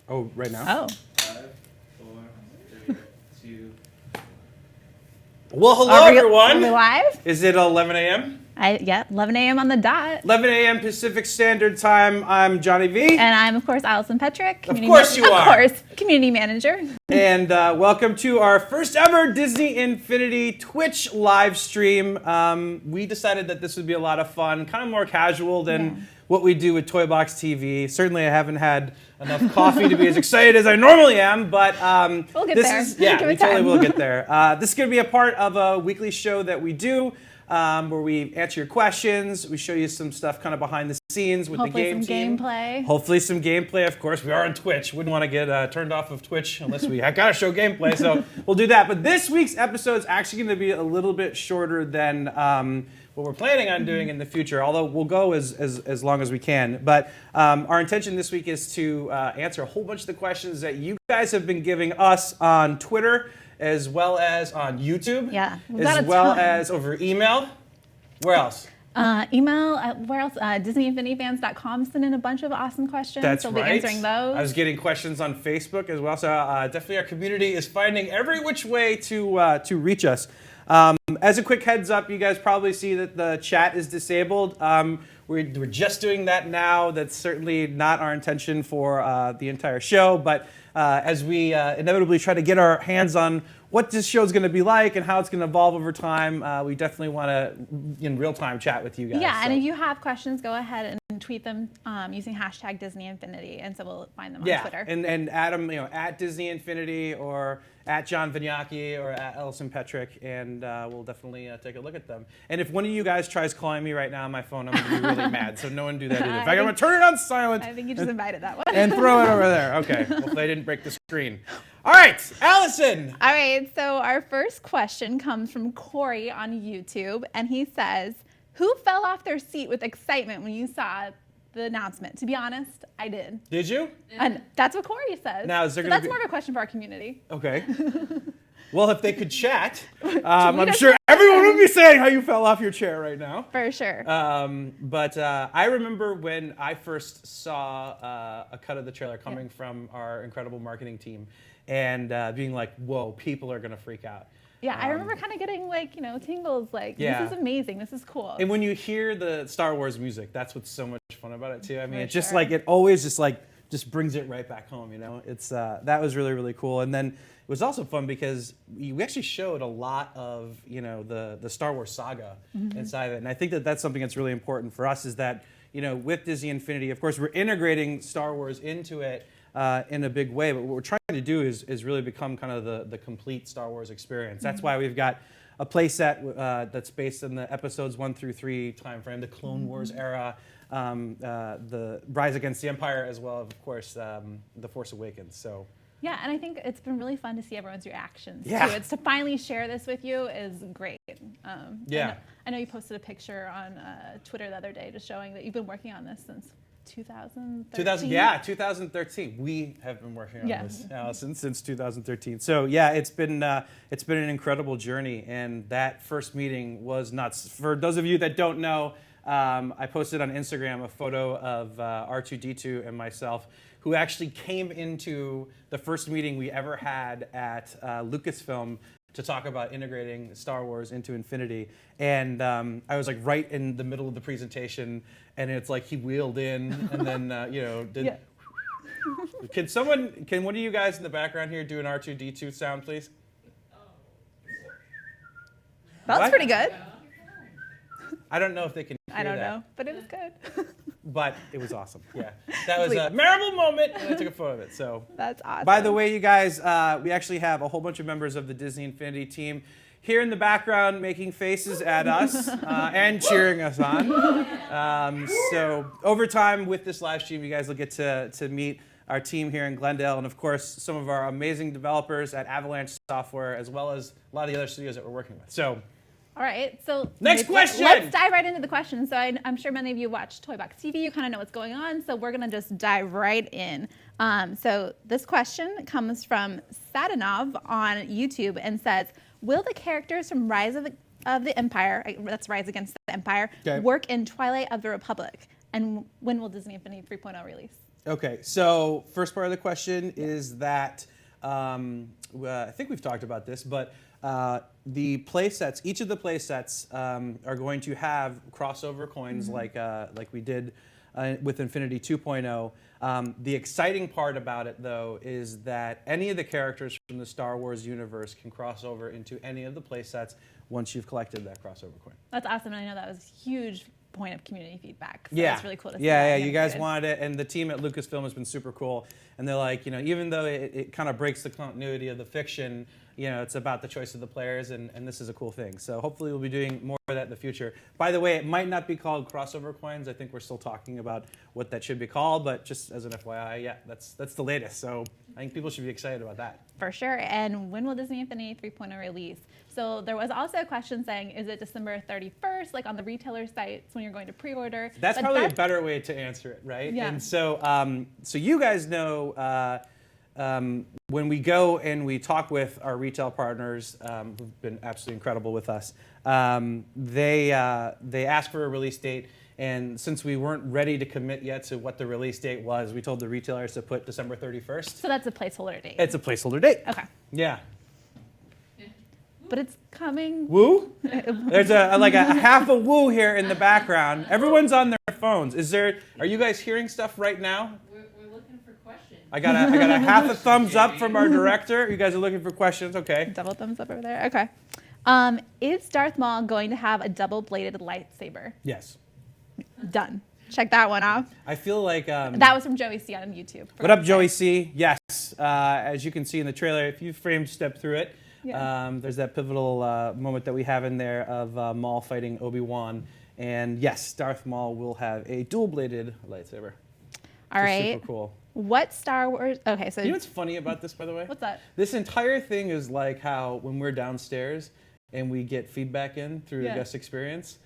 Oh, right now? Oh. 5, 4, 3, 2. Well, hello, Are we everyone. live? Is it 11 a.m.? Yeah, 11 a.m. on the dot. 11 a.m. Pacific Standard Time. I'm Johnny V. And I'm, of course, Allison Petrick. Of course you are. Of course, community manager. And welcome to our first ever Disney Infinity Twitch live stream. We decided that this would be a lot of fun, kind of more casual than what we do with Toy Box TV. Certainly, I haven't had enough coffee to be as excited as I normally am, but we'll get this there. is we totally will get there. This is going to be a part of a weekly show that we do. Where we answer your questions, we show you some stuff kind of behind the scenes with Hopefully the game team. Gameplay. Hopefully some gameplay, of course. We are on Twitch. Wouldn't want to get turned off of Twitch unless we gotta show gameplay, so we'll do that. But this week's episode is actually going to be a little bit shorter than what we're planning on doing in the future, although we'll go as long as we can. But our intention this week is to answer a whole bunch of the questions that you guys have been giving us on Twitter, as well as on YouTube, as well as over email. Where else? Email, where else? DisneyInfinityFans.com sent in a bunch of awesome questions. That's so right. we'll be answering those. I was getting questions on Facebook as well, so definitely our community is finding every which way to reach us. As a quick heads up, you guys probably see that the chat is disabled. We're just doing that now. That's certainly not our intention for the entire show, but as we inevitably try to get our hands on what this show is going to be like and how it's going to evolve over time, we definitely want to, in real time, chat with you guys. Yeah, and if you have questions, go ahead and tweet them using hashtag DisneyInfinity, and so we'll find them on Twitter. and Adam, at Disney Infinity or at John Vignacchi or at Allison Petrick, and we'll definitely take a look at them. And if one of you guys tries calling me right now on my phone, I'm going to be really mad, so no one do that either. In fact, I'm going to turn it on silent. I think you just invited that one. And throw it over there. Okay, hopefully I didn't break the screen. All right, Allison. All right, so our first question comes from Corey on YouTube, and he says, who fell off their seat with excitement when you saw the announcement? To be honest, I did. Did you? And that's what Corey says. Now, is there so gonna that's more of a question for our community. Okay. Well, if they could chat, I'm sure everyone would be saying how you fell off your chair right now. For sure. But I remember when I first saw a cut of the trailer coming from our incredible marketing team and being like, whoa, people are going to freak out. Yeah, I remember kind of getting tingles this is amazing, this is cool. And when you hear the Star Wars music, that's what's so much fun about it too. I mean, it's just it always just brings it right back home, It's that was really, really cool. And then it was also fun because we actually showed a lot of, the Star Wars saga inside of it. And I think that that's something that's really important for us is that, with Disney Infinity, of course, we're integrating Star Wars into it in a big way. But what we're trying to do is really become kind of the complete Star Wars experience. That's why we've got a playset that's based in the episodes 1 through 3 time frame, the Clone Wars era, the Rise Against the Empire, as well as, of course, the Force Awakens. So. Yeah, and I think it's been really fun to see everyone's reactions too. It's to finally share this with you is great. Yeah. I know you posted a picture on Twitter the other day just showing that you've been working on this since 2013. 2013. We have been working on this, Allison, since 2013. So yeah, it's been an incredible journey, and that first meeting was nuts. For those of you that don't know, I posted on Instagram a photo of R2-D2 and myself, who actually came into the first meeting we ever had at Lucasfilm to talk about integrating Star Wars into Infinity. And I was right in the middle of the presentation, and it's he wheeled in and then, did... Yeah. Can one of you guys in the background here do an R2-D2 sound, please? That was pretty good. I don't know if they can hear I don't that. know, but it was good. But it was awesome. Yeah, that was a memorable moment, and I took a photo of it. So that's awesome. By the way, you guys, we actually have a whole bunch of members of the Disney Infinity team here in the background making faces at us and cheering us on. So over time with this live stream, you guys will get to meet our team here in Glendale, and of course some of our amazing developers at Avalanche Software, as well as a lot of the other studios that we're working with. So. All right, so next question. Let's dive right into the questions. So I'm sure many of you watch Toy Box TV. You kind of know what's going on. So we're gonna just dive right in. So this question comes from Sadanov on YouTube and says, "Will the characters from Rise of the Empire, that's Rise Against the Empire, work in Twilight of the Republic? And when will Disney Infinity 3.0 release?" Okay, so first part of the question is that I think we've talked about this, but the play sets, each of the play sets are going to have crossover coins like we did with Infinity 2.0. The exciting part about it, though, is that any of the characters from the Star Wars universe can cross over into any of the play sets once you've collected that crossover coin. That's awesome. And I know that was a huge point of community feedback. So Yeah, it's really cool to see. yeah, that yeah. You guys integrated. wanted it, and the team at Lucasfilm has been super cool. And they're like, even though it kind of breaks the continuity of the fiction, it's about the choice of the players, and this is a cool thing. So hopefully we'll be doing more of that in the future. By the way, it might not be called crossover coins. I think we're still talking about what that should be called, but just as an FYI, yeah, that's the latest. So I think people should be excited about that. For sure. And when will Disney Infinity 3.0 release? So there was also a question saying, is it December 31st, like on the retailer sites when you're going to pre-order? That's But probably a better way to answer it, right? Yeah. And so, so you guys know when we go and we talk with our retail partners, who've been absolutely incredible with us, they ask for a release date. And since we weren't ready to commit yet to what the release date was, we told the retailers to put December 31st. So that's a placeholder date. It's a placeholder date. Okay. Yeah. But it's coming. Woo? There's a half a woo here in the background. Everyone's on their phones. Are you guys hearing stuff right now? We're looking for questions. I got a half a thumbs up from our director. You guys are looking for questions. Okay. Double thumbs up over there. Okay. Is Darth Maul going to have a double-bladed lightsaber? Yes. Done. Check that one off. I feel like That was from Joey C on YouTube. what up, Joey C? Yes. As you can see in the trailer, if you frame step through it, Yeah. there's that pivotal moment that we have in there of Maul fighting Obi-Wan. And yes, Darth Maul will have a dual-bladed lightsaber. All right. Super cool. What Star Wars? Okay, so You know what's funny about this, by the way? what's that? This entire thing is like how when we're downstairs and we get feedback in through the Yeah. guest experience.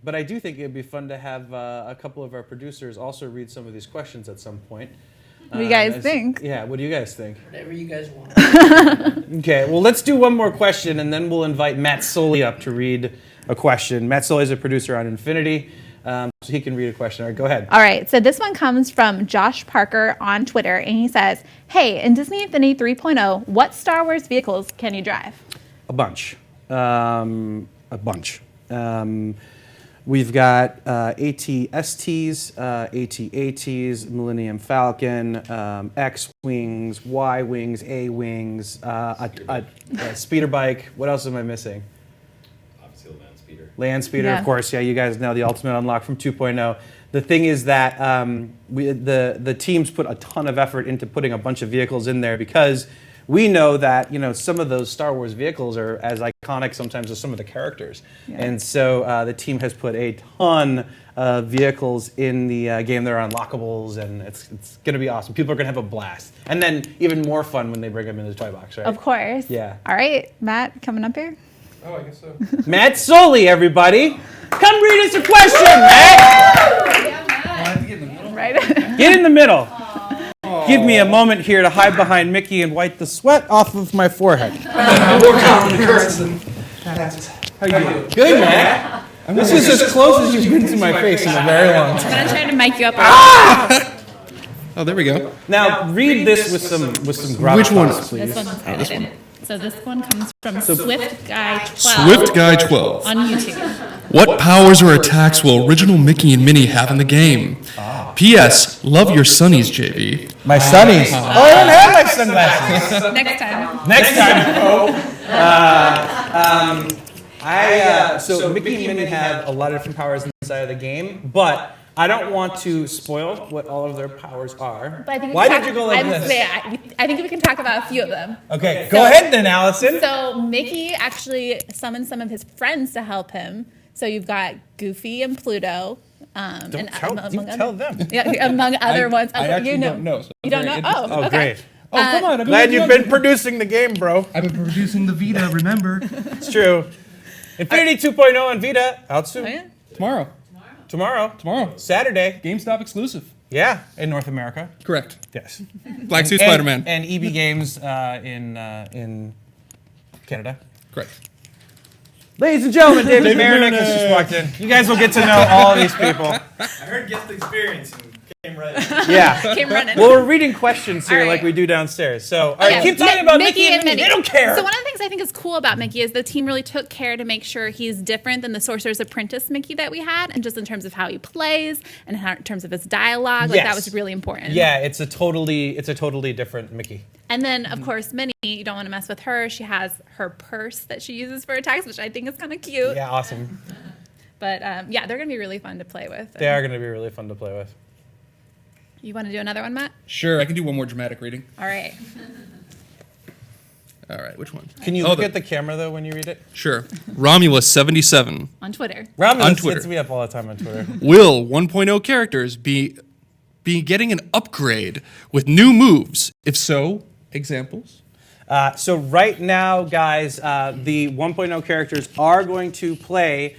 But I do think it'd be fun to have a couple of our producers also read some of these questions at some point. What do you guys think? Yeah, what do you guys think? Whatever you guys want. Okay, well, let's do one more question, and then we'll invite Matt Soley up to read a question. Matt Soley is a producer on Infinity, so he can read a question. All right, go ahead. All right, so this one comes from Josh Parker on Twitter, and he says, hey, in Disney Infinity 3.0, what Star Wars vehicles can you drive? A bunch. We've got AT-STs, AT-ATs, Millennium Falcon, X-Wings, Y-Wings, A-Wings, a speeder bike. What else am I missing? Obviously, land speeder. Land speeder, Yeah. of course. Yeah, you guys know the ultimate unlock from 2.0. The thing is that the teams put a ton of effort into putting a bunch of vehicles in there because we know that some of those Star Wars vehicles are as iconic sometimes as some of the characters, and so the team has put a ton of vehicles in the game that are unlockables, and it's going to be awesome. People are going to have a blast, and then even more fun when they bring them into the toy box, right? Of course. Yeah. All right, Matt, coming up here. Oh, I guess so. Matt Soley, everybody, come read us a question, Matt. Right? Get in the middle. Give me a moment here to hide behind Mickey and wipe the sweat off of my forehead. How you doing? Good, man. This is as close as you've been to my face in a very long time. I'm going to try to mic you up. Oh, there we go. Now read this with some gravitas, Which one? please. This one's edited. So this one comes from Swift Guy 12 Swift Guy 12. on YouTube. What powers or attacks will original Mickey and Minnie have in the game? P.S. Love your sunnies, JV. My sunnies. Oh, I don't have my sunglasses. Next time. Next time. So Mickey and Minnie have a lot of different powers inside of the game, but I don't want to spoil what all of their powers are. But I think Why did you go like this? I think we can talk about a few of them. Okay, go ahead then, Allison. So Mickey actually summoned some of his friends to help him. So you've got Goofy and Pluto. Don't tell them. Yeah, among other ones. I actually you know. don't know. So You don't know? Oh, Oh, okay. great. Oh, come on. Glad you've been producing the game, bro. I've been producing the Vita, remember? It's true. Infinity 2.0 on Vita, out soon. Oh, yeah? Tomorrow. Tomorrow. Saturday. GameStop exclusive. Yeah, in North America. Correct. Yes. Black Suit Spider-Man. And EB Games in Canada. Correct. Ladies and gentlemen, David Marinick has just walked in. You guys will get to know all of these people. I heard guest experience. Yeah. Came running. Well, we're reading questions here All right. like we do downstairs. So, all right, Okay, keep talking about Mickey and Minnie. Minnie. They don't care. So one of the things I think is cool about Mickey is the team really took care to make sure he's different than the Sorcerer's Apprentice Mickey that we had, and just in terms of how he plays and in terms of his dialogue, like Yes. that was really important. Yeah, it's a totally different Mickey. And then of course Minnie, you don't want to mess with her. She has her purse that she uses for attacks, which I think is kind of cute. Yeah, awesome. But yeah, they're gonna be really fun to play with. They are going to be really fun to play with. You want to do another one, Matt? Sure, I can do one more dramatic reading. All right. All right, which one? Can you Oh, look at the camera though when you read it? Sure. Romulus77. On Twitter. Romulus On Twitter. hits me up all the time on Twitter. Will 1.0 characters be getting an upgrade with new moves? If so, examples? So right now, guys, the 1.0 characters are going to play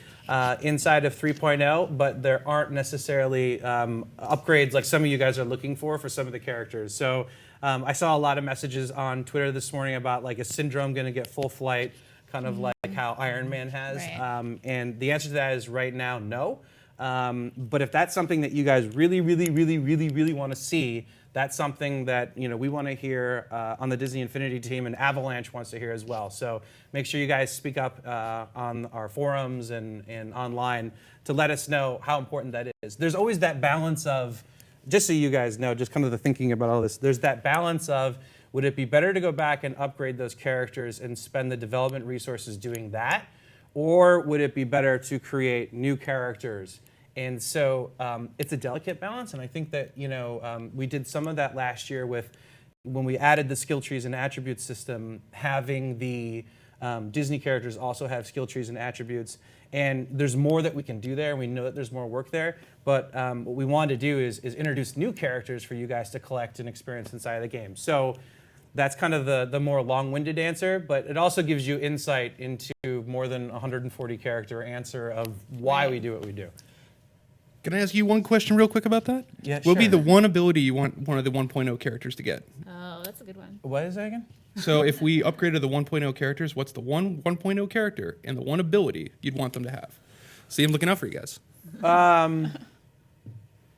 inside of 3.0, but there aren't necessarily upgrades like some of you guys are looking for some of the characters. So I saw a lot of messages on Twitter this morning about like, is Syndrome going to get full flight, kind of like how Iron Man has? Right. And the answer to that is right now, no. But if that's something that you guys really want to see, that's something that we want to hear on the Disney Infinity team, and Avalanche wants to hear as well. So make sure you guys speak up on our forums and online to let us know how important that is. There's always that balance of, just so you guys know, just kind of the thinking about all this, there's that balance of, would it be better to go back and upgrade those characters and spend the development resources doing that? Or would it be better to create new characters? And so it's a delicate balance, and I think that we did some of that last year with when we added the skill trees and attributes system, having the Disney characters also have skill trees and attributes. And there's more that we can do there, and we know that there's more work there. But what we wanted to do is introduce new characters for you guys to collect and experience inside of the game. So that's kind of the more long-winded answer, but it also gives you insight into more than 140 character answer of why we do what we do. Can I ask you one question real quick about that? Yeah, What would be sure. the one ability you want one of the 1.0 characters to get? Oh, that's a good one. What is that again? So if we upgraded the 1.0 characters, what's the one 1.0 character and the one ability you'd want them to have? See, I'm looking out for you guys.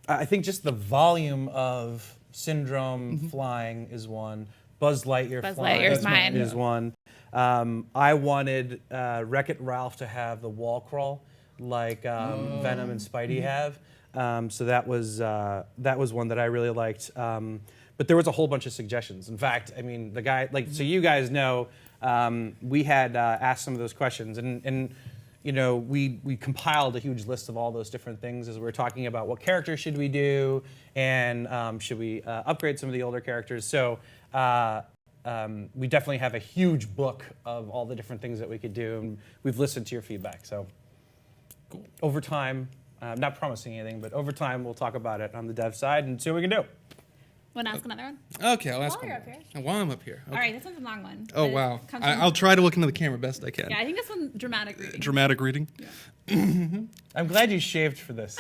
I think just the volume of Syndrome flying is one. Buzz Lightyear Buzz flying Lightyear's mine. is one. I wanted Wreck-It Ralph to have the wall crawl like Venom and Spidey have. So that was one that I really liked. But there was a whole bunch of suggestions. In fact, I mean, the guy, so you guys know, we had asked some of those questions, and we compiled a huge list of all those different things as we were talking about what characters should we do, and should we upgrade some of the older characters. So we definitely have a huge book of all the different things that we could do, and we've listened to your feedback. So over time, I'm not promising anything, but over time we'll talk about it on the dev side and see what we can do. Want to ask another one? Okay, I'll ask While one. you're up here. more. While I'm up here. Okay. All right, this one's a long one. Oh, but it wow. comes from- I'll try to look into the camera best I can. Yeah, I think this one's dramatic reading. Dramatic reading. I'm glad you shaved for this.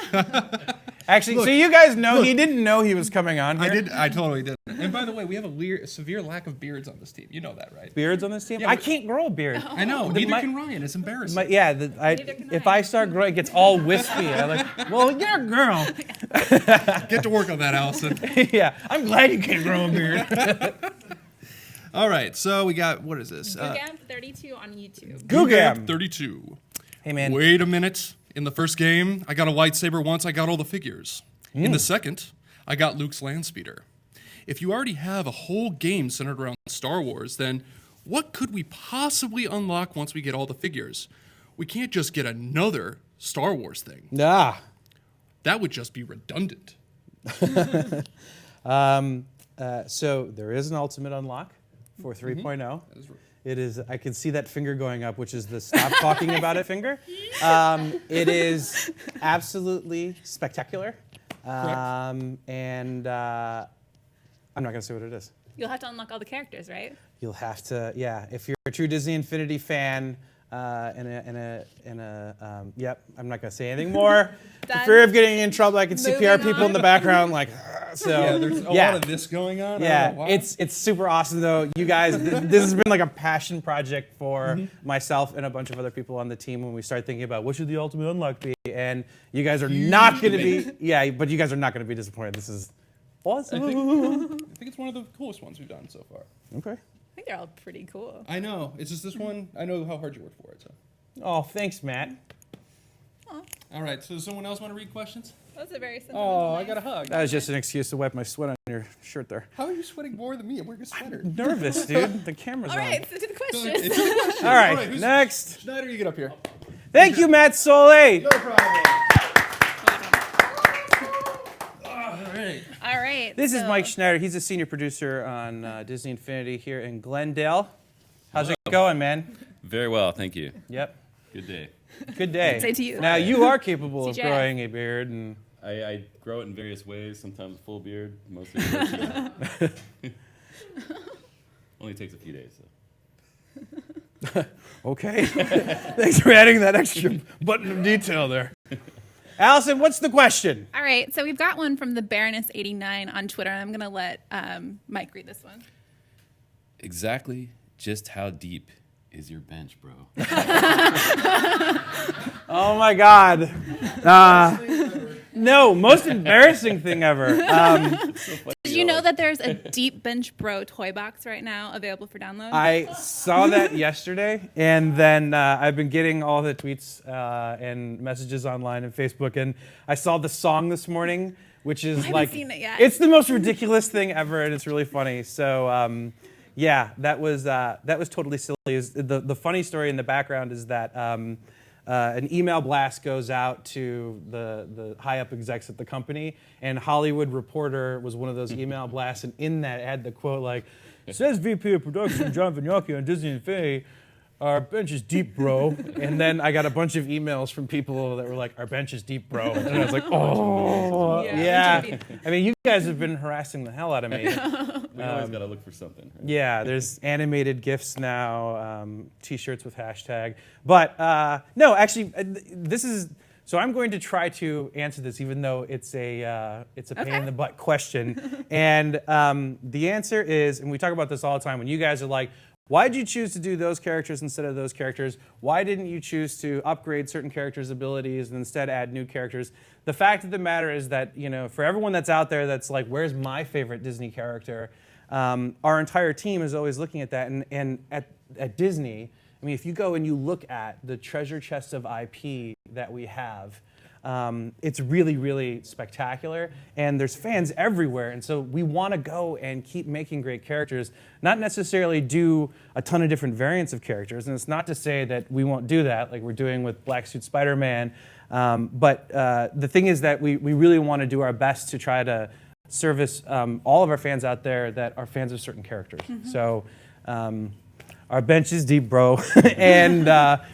Actually, so you guys know he didn't know he was coming on here. I totally did. And by the way, we have a severe lack of beards on this team. You know that, right? Beards on this team? Yeah, I but- can't grow a beard. I know. The- Neither my- can Ryan. It's embarrassing. Neither can If I. I start growing, it gets all wispy. I'm like, well, you're a girl. Get to work on that, Allison. Yeah, I'm glad you can't grow a beard. All right, so we got, what is this? Gugam 32 on YouTube. Gugam. 32. Hey, man. Wait a minute. In the first game, I got a lightsaber once, I got all the figures. In the second, I got Luke's land speeder. If you already have a whole game centered around Star Wars, then what could we possibly unlock once we get all the figures? We can't just get another Star Wars thing. Nah. That would just be redundant. So there is an ultimate unlock for 3.0. It is, I can see that finger going up, which is the stop talking about it finger. It is absolutely spectacular. And I'm not going to say what it is. You'll have to unlock all the characters, right? You'll have to, yeah. If you're a true Disney Infinity fan, Yep, I'm not gonna say anything more. For Done. fear of getting in trouble, I can CPR Moving people in the on. background, like, so. Yeah, there's a lot of this going on. I don't Yeah, know why. it's super awesome though. You guys, this has been like a passion project for myself and a bunch of other people on the team when we start thinking about what should the ultimate unlock be, and you guys are not going to be, yeah, but you guys are not going to be disappointed. This is awesome. I think it's one of the coolest ones we've done so far. Okay. I think they're all pretty cool. I know. It's just this one. I know how hard you worked for it. So. Oh, thanks, Matt. All right. So does someone else want to read questions? That was a very simple. Oh, I got a hug. That was just an excuse to wipe my sweat on your shirt there. How are you sweating more than me? I'm wearing a sweater. Nervous, dude. The camera's All on. right, so to the questions. It's a question. All right, who's- next. Schneider, you get up here. Thank you, Matt Solé. No problem. All right. All right. This is so- Mike Schneider. He's a senior producer on Disney Infinity here in Glendale. How's it going, man? Very well, thank you. Yep. Good day. Good day. Say to you. Now you are capable of CJ. growing a beard, and I grow it in various ways, sometimes full beard, mostly short. Only takes a few days. So. okay. Thanks for adding that extra button of detail there. Allison, what's the question? All right, so we've got one from the Baroness89 on Twitter, and I'm gonna let Mike read this one. Exactly just how deep is your bench, bro? Oh my God. No, most embarrassing thing ever. Did you know that there's a Deep Bench Bro toy box right now available for download? I saw that yesterday, and then I've been getting all the tweets and messages online and Facebook, and I saw the song this morning, which is haven't like, seen it yet. it's the most ridiculous thing ever, and it's really funny. So, yeah, that was totally silly. The funny story in the background is that an email blast goes out to the high up execs at the company, and Hollywood Reporter was one of those email blasts, and in that had the quote like, says VP of Production John Vignacchi on Disney Infinity, our bench is deep, bro. And then I got a bunch of emails from people that were like, our bench is deep, bro. And I was like, oh, yeah. I mean, you guys have been harassing the hell out of me. We always gotta look for something. Right? Yeah, there's animated GIFs now, T-shirts with hashtag. But no, actually, this is. So I'm going to try to answer this, even though it's a pain in the butt question. And the answer is, and we talk about this all the time. When you guys are like, why did you choose to do those characters instead of those characters? Why didn't you choose to upgrade certain characters' abilities and instead add new characters? The fact of the matter is that, you know, for everyone that's out there that's like, where's my favorite Disney character? Our entire team is always looking at that. And at Disney, I mean, if you go and you look at the treasure chest of IP that we have, it's really, really spectacular, and there's fans everywhere, and so we want to go and keep making great characters, not necessarily do a ton of different variants of characters, and it's not to say that we won't do that, like we're doing with Black Suit Spider-Man, but the thing is that we really want to do our best to try to service all of our fans out there that are fans of certain characters. So our bench is deep, bro, and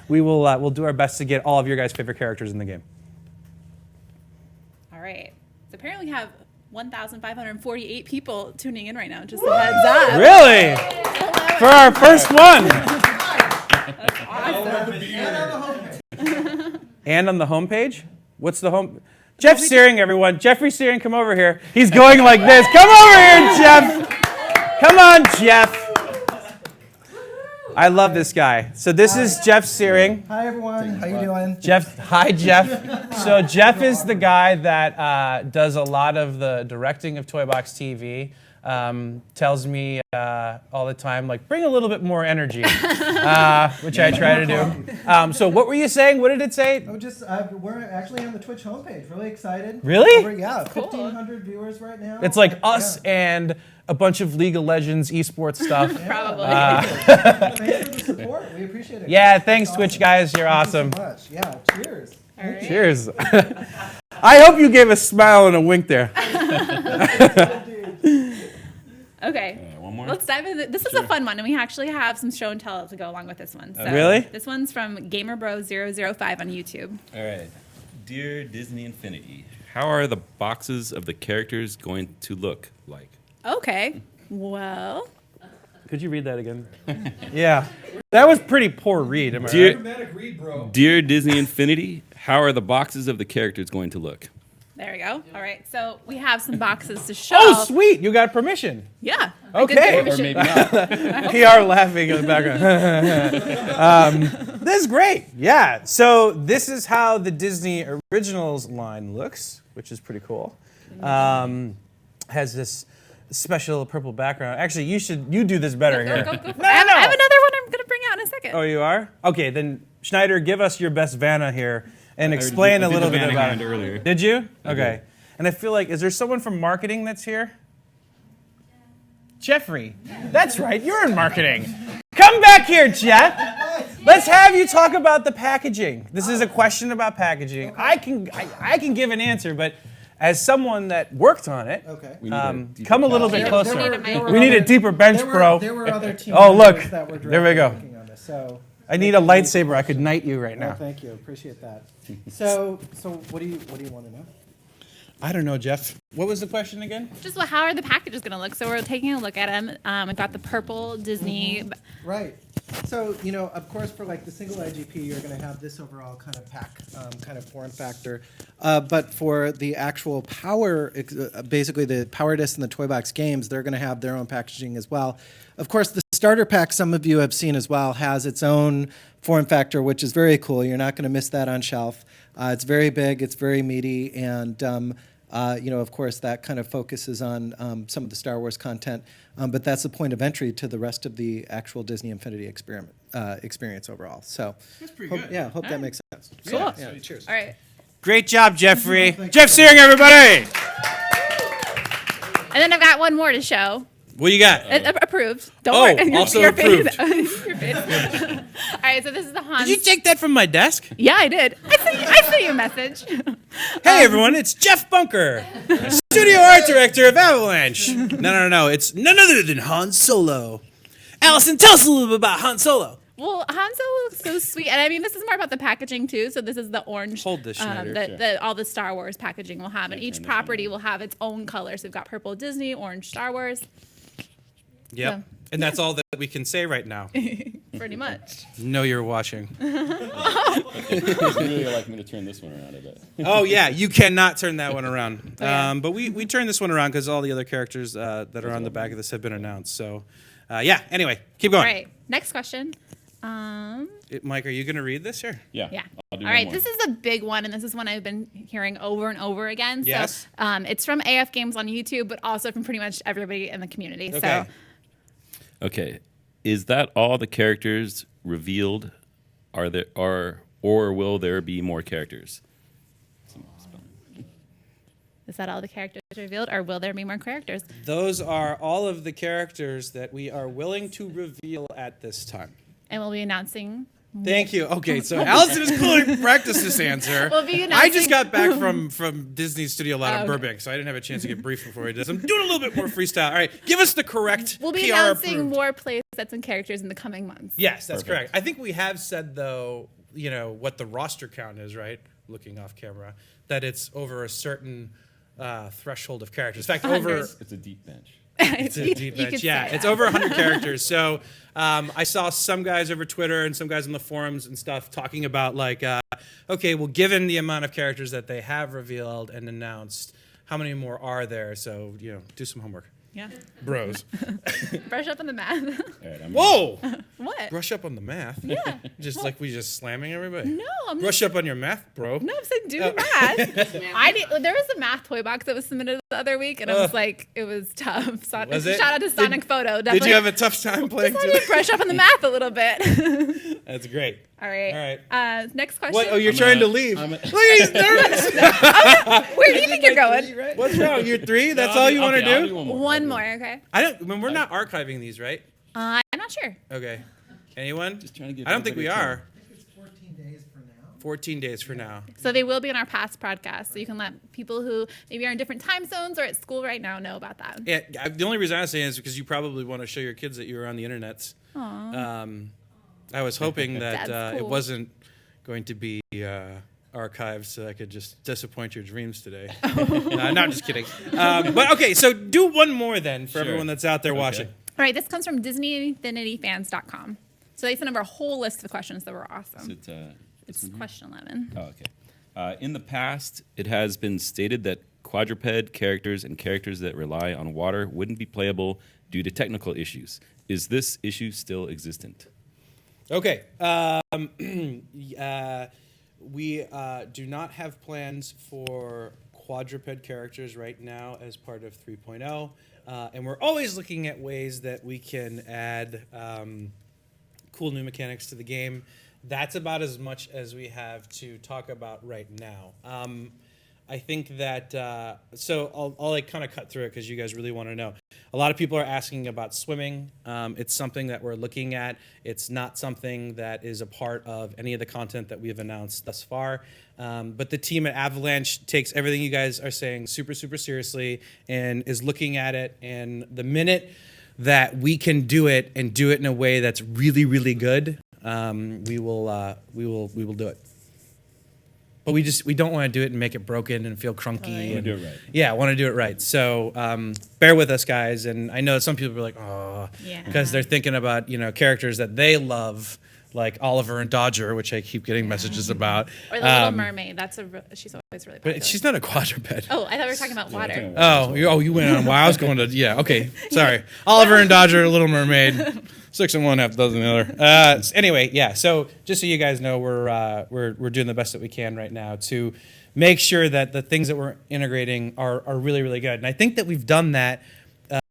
we'll do our best to get all of your guys' favorite characters in the game. All right. So apparently we have 1,548 people tuning in right now. Just a heads up. Really? For our first one. And on the homepage? What's the home? Jeff Searing, everyone. Jeffrey Searing, come over here. He's going like this. Come over here, Jeff. Come on, Jeff. I love this guy. So this is Jeff Searing. Hi everyone, how you doing? Hi, Jeff. So Jeff is the guy that does a lot of the directing of Toy Box TV. Tells me all the time, like, bring a little bit more energy, which I try to do. So what were you saying? What did it say? Oh, just we're actually on the Twitch homepage. Really excited. Really? Yeah, 1,500 viewers right now. It's like us and a bunch of League of Legends esports stuff. Probably. Thanks for the support. We appreciate it. Yeah, thanks, Awesome. Twitch guys. You're awesome. Thank you so much. Yeah, cheers. All right. Cheers. I hope you gave a smile and a wink there. Okay. One more? Let's dive into this. Is a fun one, and we actually have some show and tell to go along with this one. So Really? This one's from GamerBro005 on YouTube. All right. Dear Disney Infinity, how are the boxes of the characters going to look like? Okay. Well, Could you read that again? Yeah. That was pretty poor read. Am I Dear, right? Dramatic read, bro. dear Disney Infinity, how are the boxes of the characters going to look? There we go. All right, so we have some boxes to show. Oh, sweet! You got permission. Yeah. I did Okay. get Or permission. maybe not. PR laughing in the background. This is great. Yeah. So this is how the Disney Originals line looks, which is pretty cool. Has this special purple background. Actually, you do this better here. Go. No. I have another one I'm gonna bring out in a second. Oh, you are? Okay, then Schneider, give us your best Vanna here and explain I a did little the bit Vanna about hand it. earlier. Did you? Okay. did. And I feel like, is there someone from marketing that's here? Jeffrey. That's right, you're in marketing. Come back here, Jeff. Let's have you talk about the packaging. This is a question about packaging. I can give an answer, but as someone that worked on it, Okay. We need a deeper come a little bit cut. closer. there were We need a deeper bench, bro. There were other team Oh, look. members that were There we directly go. working on this. So, I need a lightsaber. I could knight you right no, now. thank you. Appreciate that. So what do you want to know? I don't know, Jeff. What was the question again? Just how are the packages gonna look? So we're taking a look at them. We've got the purple Disney. Right. So, of course, for like the single IGP, you're going to have this overall kind of pack, kind of form factor. But for the actual power, basically the Power Disc and the Toy Box games, they're going to have their own packaging as well. Of course, the starter pack, some of you have seen as well, has its own form factor, which is very cool. You're not going to miss that on shelf. It's very big, it's very meaty, and of course, that kind of focuses on some of the Star Wars content, but that's the point of entry to the rest of the actual Disney Infinity experience overall. So, That's pretty hope, good. yeah, hope that makes sense. Cool. Yeah, cheers. All right. Great job, Jeffrey. Jeff Searing, everybody. And then I've got one more to show. What you got? Approved. Don't Oh, worry. also Your face. approved. Your face. All right, so this is the Hans. Did you take that from my desk? Yeah, I did. I sent you a message. Hey, everyone, it's Jeff Bunker, studio art director of Avalanche. No. It's none other than Han Solo. Allison, tell us a little bit about Han Solo. Well, Han Solo looks so sweet, and I mean, this is more about the packaging too. So this is the orange. Hold this, Schneider. All the Star Wars packaging will have, and each property will have its own color. So we've got purple Disney, orange Star Wars. Yep. Yeah. And that's all that we can say right now. Pretty much. No, you're watching. You'd really like me to turn this one around, I bet. Oh, yeah, you cannot turn that one around. yeah. But we turned this one around because all the other characters that are on the back of this have been announced. So, anyway, keep All going. right. Next question. Mike, are you going to read this here? Yeah. I'll do All one right. more. This is a big one, and this is one I've been hearing over and over again. Yes. So it's from AF Games on YouTube, but also from pretty much everybody in the community. Okay. So Okay, is that all the characters revealed? Or will there be more characters? is that all the characters revealed, or will there be more characters? Those are all of the characters that we are willing to reveal at this time. And we'll be announcing. Thank you. Okay, so Allison is clearly practiced this answer. We'll be I announcing- just got back from Disney Studio Lot in okay. Burbank, so I didn't have a chance to get briefed before I did this. I'm doing a little bit more freestyle. All right, give us the correct We'll be PR announcing approved. more play sets and characters in the coming months. Yes, that's Perfect. correct. I think we have said, though, what the roster count is, right? Looking off camera, that it's over a certain threshold of characters. In fact, over... 100. It's a deep bench. It's a You deep could bench. Yeah, say it's that. over 100 characters. So I saw some guys over Twitter and some guys on the forums and stuff talking about okay, well, given the amount of characters that they have revealed and announced, how many more are there? So, do some homework. Yeah. Bros. Brush up on the math. All right, Whoa! What? Brush up on the math. Yeah. We just slamming everybody? No, I'm Brush up on your math, bro. No, I'm saying do the math. There was a math toy box that was submitted the other week, and I was like, it was tough. Was it? Shout out to Sonic Photo. Did you have a tough time playing Just through wanted to brush up on the math a little bit. That's great. All right. All right. Next question. What? Oh, you're trying to leave. Look, he's nervous. Where do you think you're going? What's wrong? You're 3? That's all you want to I'll do? One more, okay? We're not archiving these, right? I'm not sure. Okay. Anyone? Just trying to give I don't think we everybody a are. I think it's 14 days for now. 14 days for now. So they will be on our past podcast, so you can let people who maybe are in different time zones or at school right now know about that. Yeah, the only reason I was saying is because you probably want to show your kids that you were on the internet. I was hoping that That's it cool. wasn't going to be archived so I could just disappoint your dreams today. No, I'm just kidding. But okay, so do one more then for Sure. everyone that's out there Okay. watching. All right, this comes from DisneyInfinityFans.com. So they sent over a whole list of questions that were awesome. Is it, It's question 11. Oh, okay. In the past, it has been stated that quadruped characters and characters that rely on water wouldn't be playable due to technical issues. Is this issue still existent? Okay. We do not have plans for quadruped characters right now as part of 3.0. And we're always looking at ways that we can add cool new mechanics to the game. That's about as much as we have to talk about right now. I think that, so I'll like kind of cut through it because you guys really want to know. A lot of people are asking about swimming. It's something that we're looking at. It's not something that is a part of any of the content that we have announced thus far. But the team at Avalanche takes everything you guys are saying super, super seriously and is looking at it. And the minute that we can do it and do it in a way that's really, really good, we will do it. But we don't want to do it and make it broken and feel crunky. wanna do it right. Yeah, I want to do it right. So bear with us, guys. And I know some people are like, oh, Yeah. because they're thinking about characters that they love, like Oliver and Dodger, which I keep getting messages about. Or the Little Mermaid. She's always really popular. But she's not a quadruped. Oh, I thought we were talking about water. You went on. Wow, I was going to. Yeah, okay. Sorry. Oliver and Dodger, Little Mermaid. 6 and 1, half dozen the other. Anyway, yeah. So just so you guys know, we're doing the best that we can right now to make sure that the things that we're integrating are really, really good. And I think that we've done that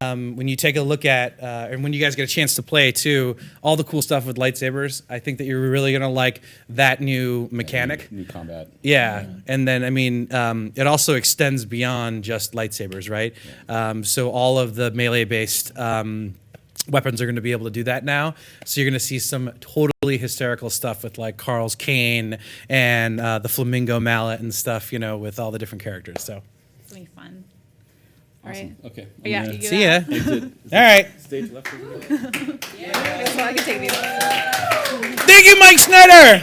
when you take a look at and when you guys get a chance to play too, all the cool stuff with lightsabers. I think that you're really gonna like that new mechanic. New combat. Yeah, and then it also extends beyond just lightsabers, right? So all of the melee-based weapons are going to be able to do that now. So you're going to see some totally hysterical stuff with like Carl's cane and the flamingo mallet and stuff, with all the different characters. So It's going to be fun. All right. Okay. Yeah, you see ya. Exit. All right. Stage left. So I can take these. Thank you, Mike Snyder.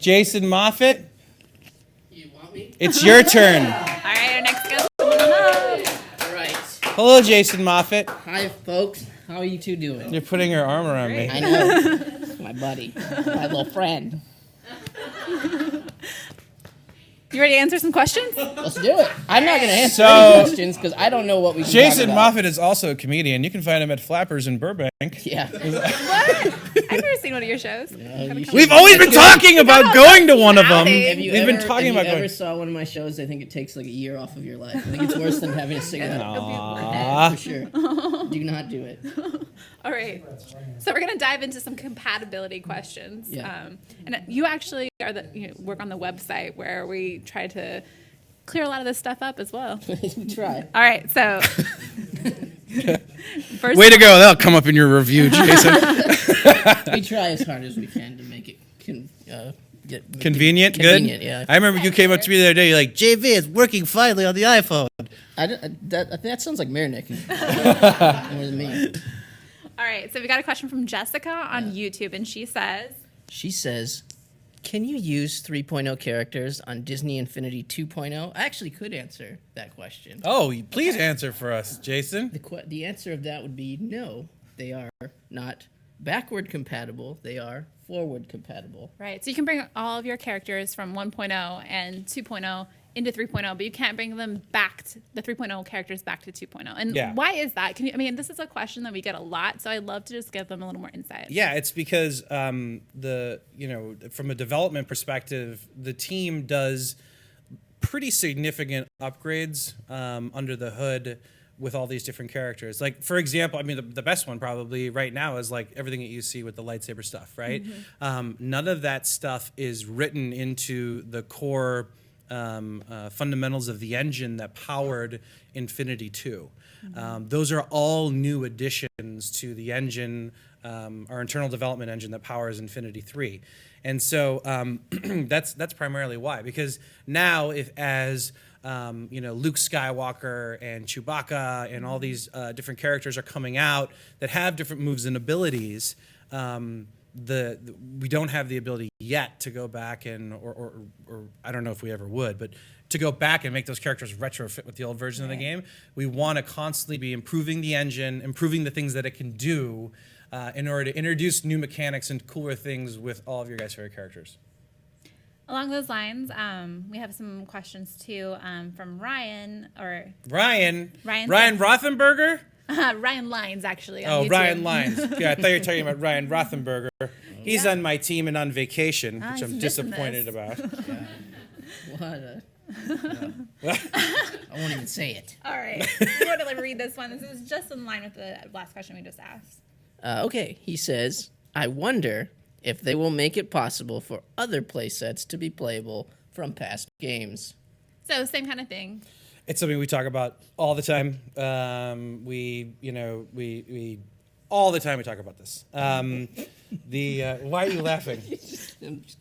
Jason Moffat, You want me? it's your turn. All right, our next guest coming up. All right. Hello, Jason Moffat. Hi, folks. How are you two doing? You're putting your arm around me. I know. My buddy. My little friend. You ready to answer some questions? Let's do it. I'm not going to answer So- any questions because I don't know what we can Jason talk about. Moffat is also a comedian. You can find him at Flappers in Burbank. Yeah. What? I've never seen one of your shows. you should- We've always been talking about going to one of them. outing. Have you We've been ever- talking about If you going. ever saw one of my shows, I think it takes like a year off of your life. I think it's worse than having a cigarette. Aw. For sure. Do not do it. All right. So we're going to dive into some compatibility questions. Yeah. And you actually are work on the website where we try to clear a lot of this stuff up as well. We try. All right. So first, Way to go. That'll come up in your review, Jason. We try as hard as we can to make it Convenient? Convenient, Good? yeah. I remember you came up to me the other day. You're like, JV, it's working finally on the iPhone. I think that sounds like Marinick more than me. all right. So we got a question from Jessica on YouTube, and she says, She says, can you use 3.0 characters on Disney Infinity 2.0? I actually could answer that question. Oh, please answer for us, Jason. The answer of that would be no. They are not backward compatible. They are forward compatible. right. So you can bring all of your characters from 1.0 and 2.0 into 3.0, but you can't bring them back to the 3.0 characters back to 2.0. And Yeah. why is that? This is a question that we get a lot, so I'd love to just give them a little more insight. Yeah, it's because from a development perspective, the team does pretty significant upgrades under the hood with all these different characters. Like, for example, the best one probably right now is like everything that you see with the lightsaber stuff, right? None of that stuff is written into the core fundamentals of the engine that powered Infinity 2. Those are all new additions to the engine, our internal development engine that powers Infinity 3. And so that's primarily why. Because now, if as Luke Skywalker and Chewbacca and all these different characters are coming out that have different moves and abilities, we don't have the ability yet to go back and or I don't know if we ever would, but to go back and make those characters retrofit with the old version of the game. We want to constantly be improving the engine, improving the things that it can do, in order to introduce new mechanics and cooler things with all of your guys' favorite characters. Along those lines, we have some questions too from Ryan Ryan Ryan Rothenberger? Ryan Lyons, actually. On Oh, YouTube. Ryan Lyons. Yeah, I thought you were talking about Ryan Rothenberger. He's on my team and on vacation, which he's I'm missing disappointed this. about. What a. I won't even say it. All right. I'm going to read this one. This is just in line with the last question we just asked. Okay, he says, I wonder if they will make it possible for other playsets to be playable from past games. So same kind of thing. It's something we talk about all the time. We all the time we talk about this. Why are you laughing? Just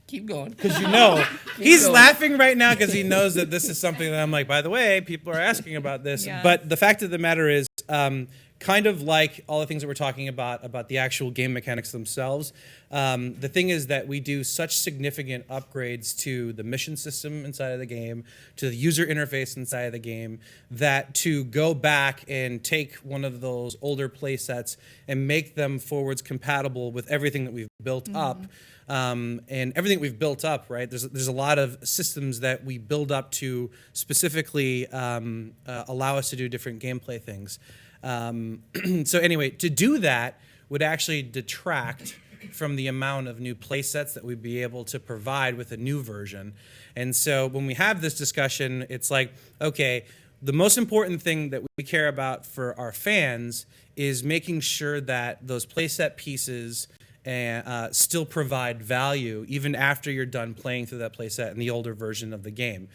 keep going. Because you know he's going. laughing right now because he knows that this is something that I'm like. By the way, people are asking about this. Yeah. But the fact of the matter is, kind of like all the things that we're talking about the actual game mechanics themselves. The thing is that we do such significant upgrades to the mission system inside of the game, to the user interface inside of the game, that to go back and take one of those older play sets and make them forwards compatible with everything that we've built up. And everything we've built up, right? There's a lot of systems that we build up to specifically allow us to do different gameplay things. So anyway, to do that would actually detract from the amount of new play sets that we'd be able to provide with a new version. And so when we have this discussion, it's like, okay, the most important thing that we care about for our fans is making sure that those playset pieces still provide value even after you're done playing through that playset in the older version of the game.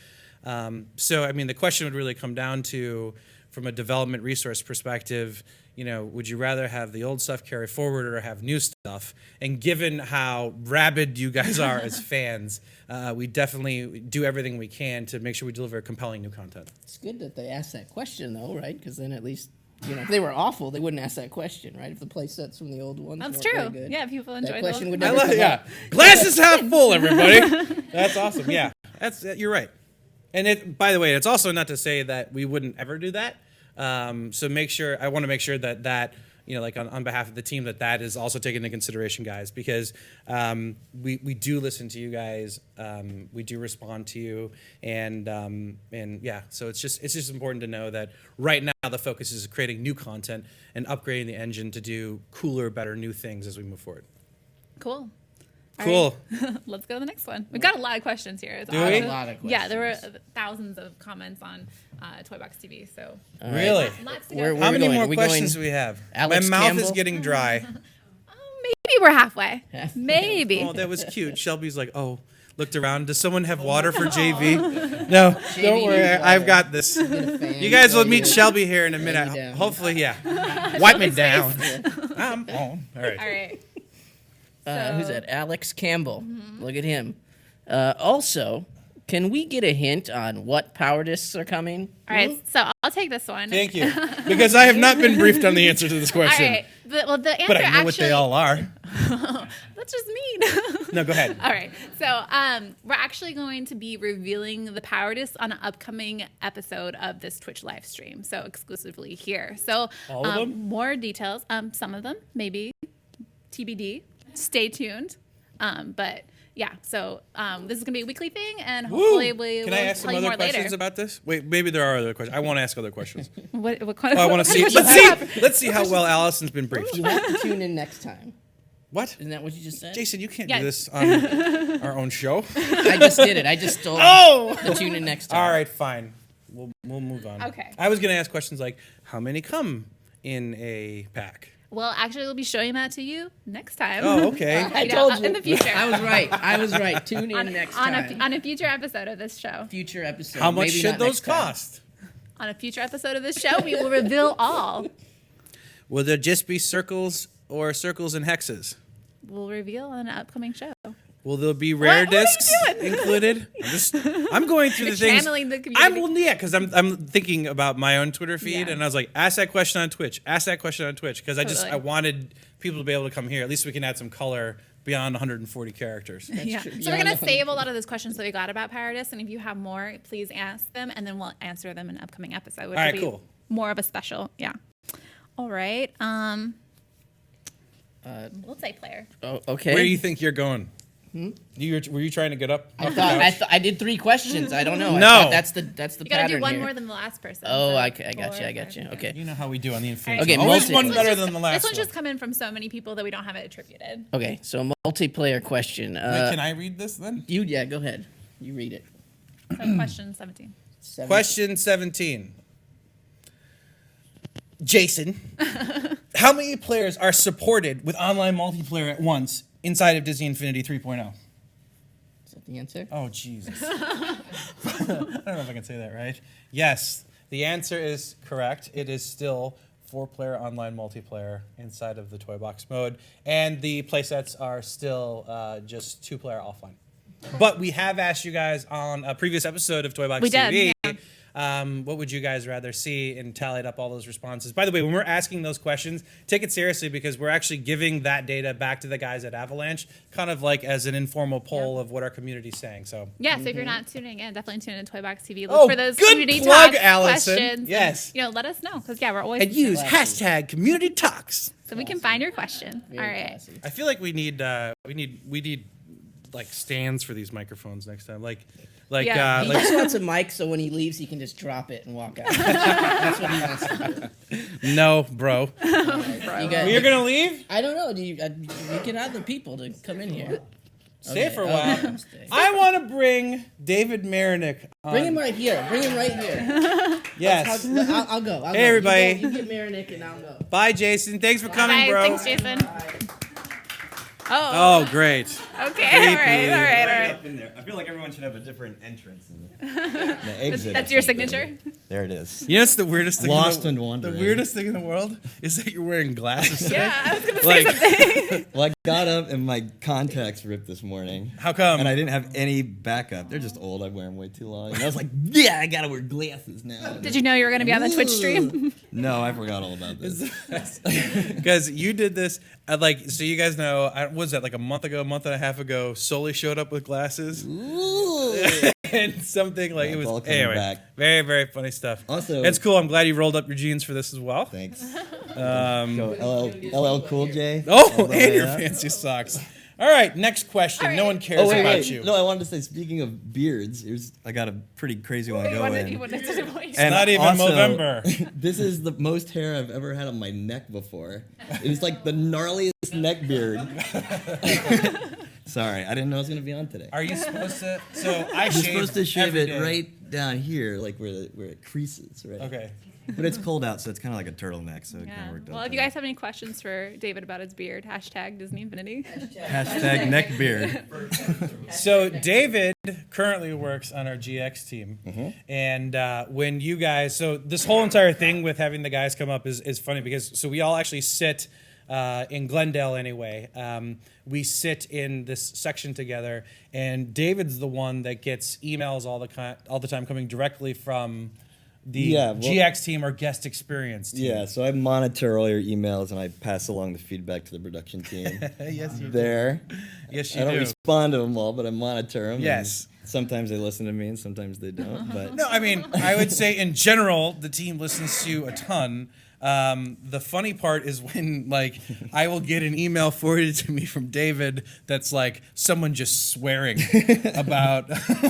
So, I mean, the question would really come down to, from a development resource perspective, would you rather have the old stuff carry forward or have new stuff? And given how rabid you guys are as fans, we definitely do everything we can to make sure we deliver compelling new content. It's good that they asked that question, though, right? Because then at least, if they were awful, they wouldn't ask that question, right? If the play sets from the old ones That's weren't true. very good, Yeah, people enjoy that question those. would never come up. Glass is half full, everybody. That's awesome. Yeah, you're right. And by the way, it's also not to say that we wouldn't ever do that. So I want to make sure that like on behalf of the team, that is also taken into consideration, guys, because we do listen to you guys, we do respond to you, and yeah, so it's just important to know that right now the focus is creating new content and upgrading the engine to do cooler, better, new things as we move forward. Cool. All Cool. right. Let's go to the next one. We've got a lot of questions here. It's Do we? awesome. A lot of Yeah, there were questions. thousands of comments on Toybox TV. So Really? lots to Where go. we're How many going? more Are we questions going do we have? Alex My mouth is Campbell? getting dry. Maybe we're halfway. Maybe. Oh, that was cute. Shelby's like, oh, looked around. Does someone have water for JV? No, don't JV worry. needs I've water. got this. fan You guys will right meet here. Shelby here in a you minute. down. Hopefully, yeah. Wipe me down. I'm on. All right. All right. Who's that? Alex Campbell. Look at him. Also, can we get a hint on what power discs are coming? All right. So I'll take this one. Thank you. Because I have not been briefed on the answer to this All question. right. The answer But I know actually, what they all are. That's just mean. No, go ahead. All right. So we're actually going to be revealing the power disc on an upcoming episode of this Twitch live stream. So exclusively here. So All of them? more details. Some of them, maybe TBD. Stay tuned. But yeah, so this is gonna be a weekly thing, and hopefully we Can will I ask tell some you other more questions later. about this? Wait, maybe there are other questions. I want to ask other questions. What kind of? I want to see. Let's see how well Allison's been briefed. You have to tune in next time. What? Isn't that what you just said? Jason, you can't Yeah. do this on our own show. I just did it. I just stole the tune in next time. All right, fine. We'll move on. Okay. I was going to ask questions like, how many come in a pack? Well, actually, we'll be showing that to you next time. Oh, okay. I told you. in the future. I was right. Tune in next time. On a future episode of this show. Future episode. How much Maybe should not those next time. cost? On a future episode of this show, we will reveal all. Will there just be circles or circles and hexes? We'll reveal on an upcoming show. Will there be rare What are you discs doing? included? I'm going through the things. Channeling the community. Because I'm thinking about my own Twitter feed, Yeah. and I was like, ask that question on Twitch. Ask that question on Twitch, because Totally. I wanted people to be able to come here. At least we can add some color beyond 140 characters. Yeah. true. So we're Yeah, gonna no. save a lot of those questions that we got about Paradis, and if you have more, please ask them, and then we'll answer them in an upcoming episode. Which All right, will be cool. More of a special, yeah. All right. Multiplayer. Oh, okay. Where do you think you're going? Were you trying to get up? I off the thought couch? I did 3 questions. I don't know. I No. thought that's the You gotta pattern do one here. more than the last person. Oh, so I got you. 4, I got 5, you. 6. Okay. You know how we do on the Infinity. Okay, Always multi- one This better one's than just- the last This one's one. just coming from so many people that we don't have it attributed. Okay. So multiplayer question. Wait, can I read this then? Yeah. Go ahead. You read it. So question 17. Question 17. Jason, how many players are supported with online multiplayer at once inside of Disney Infinity 3.0? Is that the answer? Oh, Jesus. I don't know if I can say that right. Yes, the answer is correct. It is still 4-player online multiplayer inside of the Toy Box mode, and the playsets are still just 2-player offline. But we have asked you guys on a previous episode of Toy Box We did, TV, yeah. what would you guys rather see, and tallied up all those responses. By the way, when we're asking those questions, take it seriously because we're actually giving that data back to the guys at Avalanche, kind of like as an informal poll of what our community's saying. So. Yeah, so if you're not tuning in, definitely tune in to Toy Box TV. Look Oh, for those good community plug, talks, Allison. questions. Yes. And, let us know because we're always And use hashtag community talks. so we can find your question. Very All right. classy. I feel like we need like stands for these microphones next time. Like Yeah. He like just wants a mic so when he leaves, he can just drop it and walk out. That's what he wants to do. no, bro. You got- You're gonna leave? I don't know. You can have the people to come in here. Stay Okay, for a okay, while. I'll stay. I want to bring David Marinick on. Bring him right here. Bring him right here. Yes. I'll go. I'll Hey, go. everybody. You get Marinick and I'll go. Bye, Jason. Thanks for coming, Bye. bro. Thanks, Jason. Oh, great. Okay. All right. Up in there. I feel like everyone should have a different entrance in the exit. That's your signature. There it is. You know, it's the weirdest thing. Lost in and the, wondering. The weirdest thing in the world is that you're wearing glasses today. Yeah, I was gonna say Like, something. Well, I got up and my contacts ripped this morning. How come? And I didn't have any backup. They're just old. I wear them way too long. And I was like, yeah, I gotta wear glasses now. Did you know you were gonna be on the Twitch stream? No, I forgot all about this. Because you did this, so you guys know, what was that, like a month and a half ago, Sully showed up with glasses. And something like Yeah, it it's all was, coming anyway, back. very, very funny stuff. Also- it's cool. I'm glad you rolled up your jeans for this as well. Thanks. Go LL Cool J. Oh, All the and way your up. fancy socks. All right, next question. All No right. one cares Oh, wait, about wait. you. No, I wanted to say, speaking of beards, I got a pretty crazy one You going. wanted to voice. And not even also, November. This is the most hair I've ever had on my neck before. It's like the gnarliest neck beard. Sorry, I didn't know it was gonna be on today. Are you supposed to? So I You're shave supposed to shave every it day. right down here, like where it creases, right? Okay. But it's cold out, so it's kind of like a turtleneck, so it kind Yeah. of worked out. Well, if you guys have any questions for David about his beard, hashtag Disney Infinity. Hashtag neck beard. So David currently works on our GX team, Mm-hmm. and when you guys, so this whole entire thing with having the guys come up is funny because we all actually sit in Glendale anyway. We sit in this section together, and David's the one that gets emails all the time coming directly from the Yeah, well- GX team or guest experience team. Yeah, so I monitor all your emails and I pass along the feedback to the production team. Yes, you do. There. Yes, you I don't do. respond to them all, but I monitor them. Yes. Sometimes they listen to me and sometimes they don't. But No, I mean, I would say in general, the team listens to you a ton. The funny part is when, like, I will get an email forwarded to me from David that's like someone just swearing about,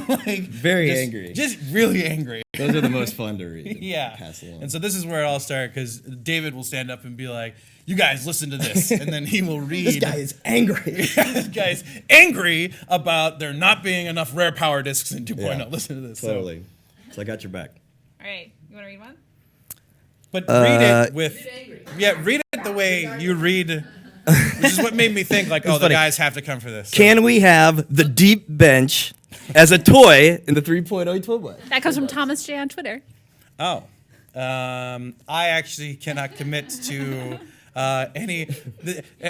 like, Very just- angry. just really angry. those are the most fun to read. and Yeah. Pass along. And so this is where it all started because David will stand up and be like, "You guys listen to this," and then he will read. This guy is angry. This guy's angry about there not being enough rare power discs in 2.0. Yeah. Listen to this. So- Totally. So I got your back. All right. You want to read one? But read it with, read it the way you read, which is what made me think like, oh, the funny. guys have to come for this. So- Can we have the deep bench as a toy in the 3.0 toy box? That comes from Thomas J on Twitter. Oh, I actually cannot commit to any.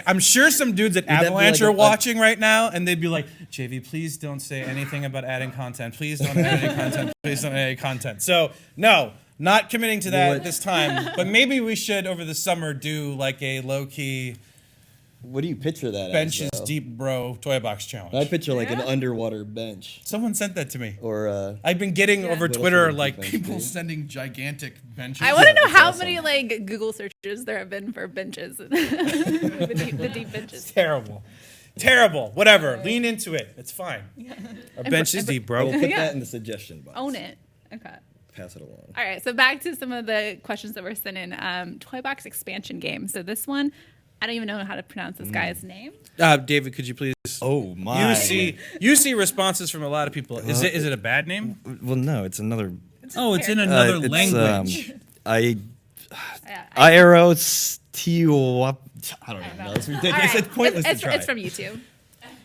I'm sure some dudes at that be Avalanche like are a- watching right now, and they'd be like, "JV, please don't say anything about adding content. Please don't add any content. Please don't add any content." So no. Not committing to that What? this time, but maybe we should over the summer do like a low key. What do you picture that Benches as? though? Deep Bro Toy Box Challenge. I picture like an Yeah. underwater bench Someone sent that to me. or I've been getting over What else Twitter would like bench people be? Sending gigantic benches. I want to know that's how awesome. many like Google searches there have been for benches, the deep benches. terrible. Terrible. Whatever. Lean into it. It's fine. Our bench is deep, I bro. will put Yeah. that in the suggestion box. Own it. Okay. Pass it along. All right, so back to some of the questions that were sent in. Toy Box expansion game. So this one, I don't even know how to pronounce this guy's name. David, could you please? Oh my! You see responses from a lot lot of Is it a bad name? Well, no, it's another. Oh, it's in another it's, language. I Yeah, Aerostio. I don't even know. It's All ridiculous. right. It's pointless It's, to try. it's from YouTube.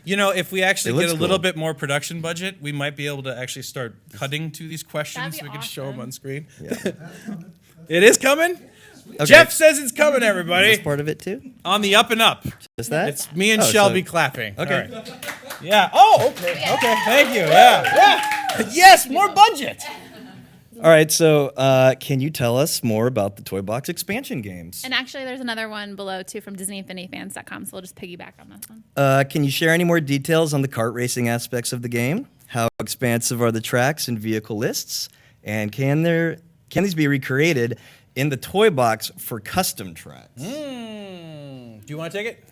You know, if we actually It get a looks little cool. bit more production budget, we might be able to actually start cutting to these questions That'd so be we can show them awesome. on screen. Yeah. It is coming. Okay. Jeff says it's coming, This everybody. part of it too. On the up and up. Just that. It's me and Oh, Shelby so- clapping. Okay. All right. Yeah. Oh, okay. Okay. Thank you. Yeah. Yeah. Yes, more budget. All right. So, can you tell us more about the Toy Box expansion games? And actually, there's another one below too from DisneyInfinityFans.com. So we'll just piggyback on this one. Can you share any more details on the kart racing aspects of the game? How expansive are the tracks and vehicle lists? And can these be recreated in the Toy Box for custom tracks? Do you want to take it?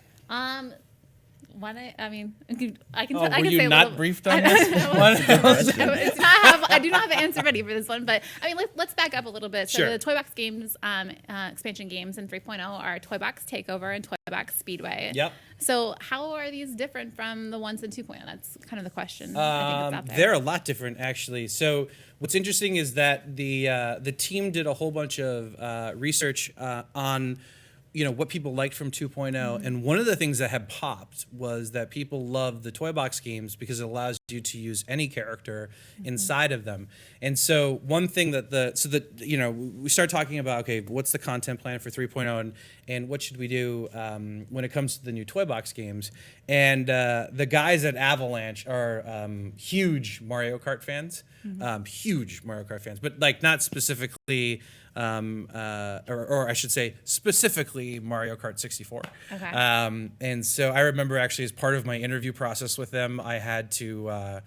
Why not? I mean, I can. Oh, I were can you say a not little- briefed on this? I do not have an answer ready for this one, but I mean, let's back up a little bit. So Sure. the Toy Box games, expansion games in 3.0 are Toy Box Takeover and Toy Box Speedway. Yep. So how are these different from the ones in 2.0? That's kind of the question. I think it's out there. They're a lot different, actually. So what's interesting is that the team did a whole bunch of research on what people liked from 2.0, and one of the things that had popped was that people love the Toy Box games because it allows you to use any character inside of them. And so one thing we start talking about, okay, what's the content plan for 3.0 and what should we do when it comes to the new Toy Box games? And the guys at Avalanche are huge Mario Kart fans, but like not specifically or I should say specifically Mario Kart 64. Okay. And so I remember actually as part of my interview process with them, I had to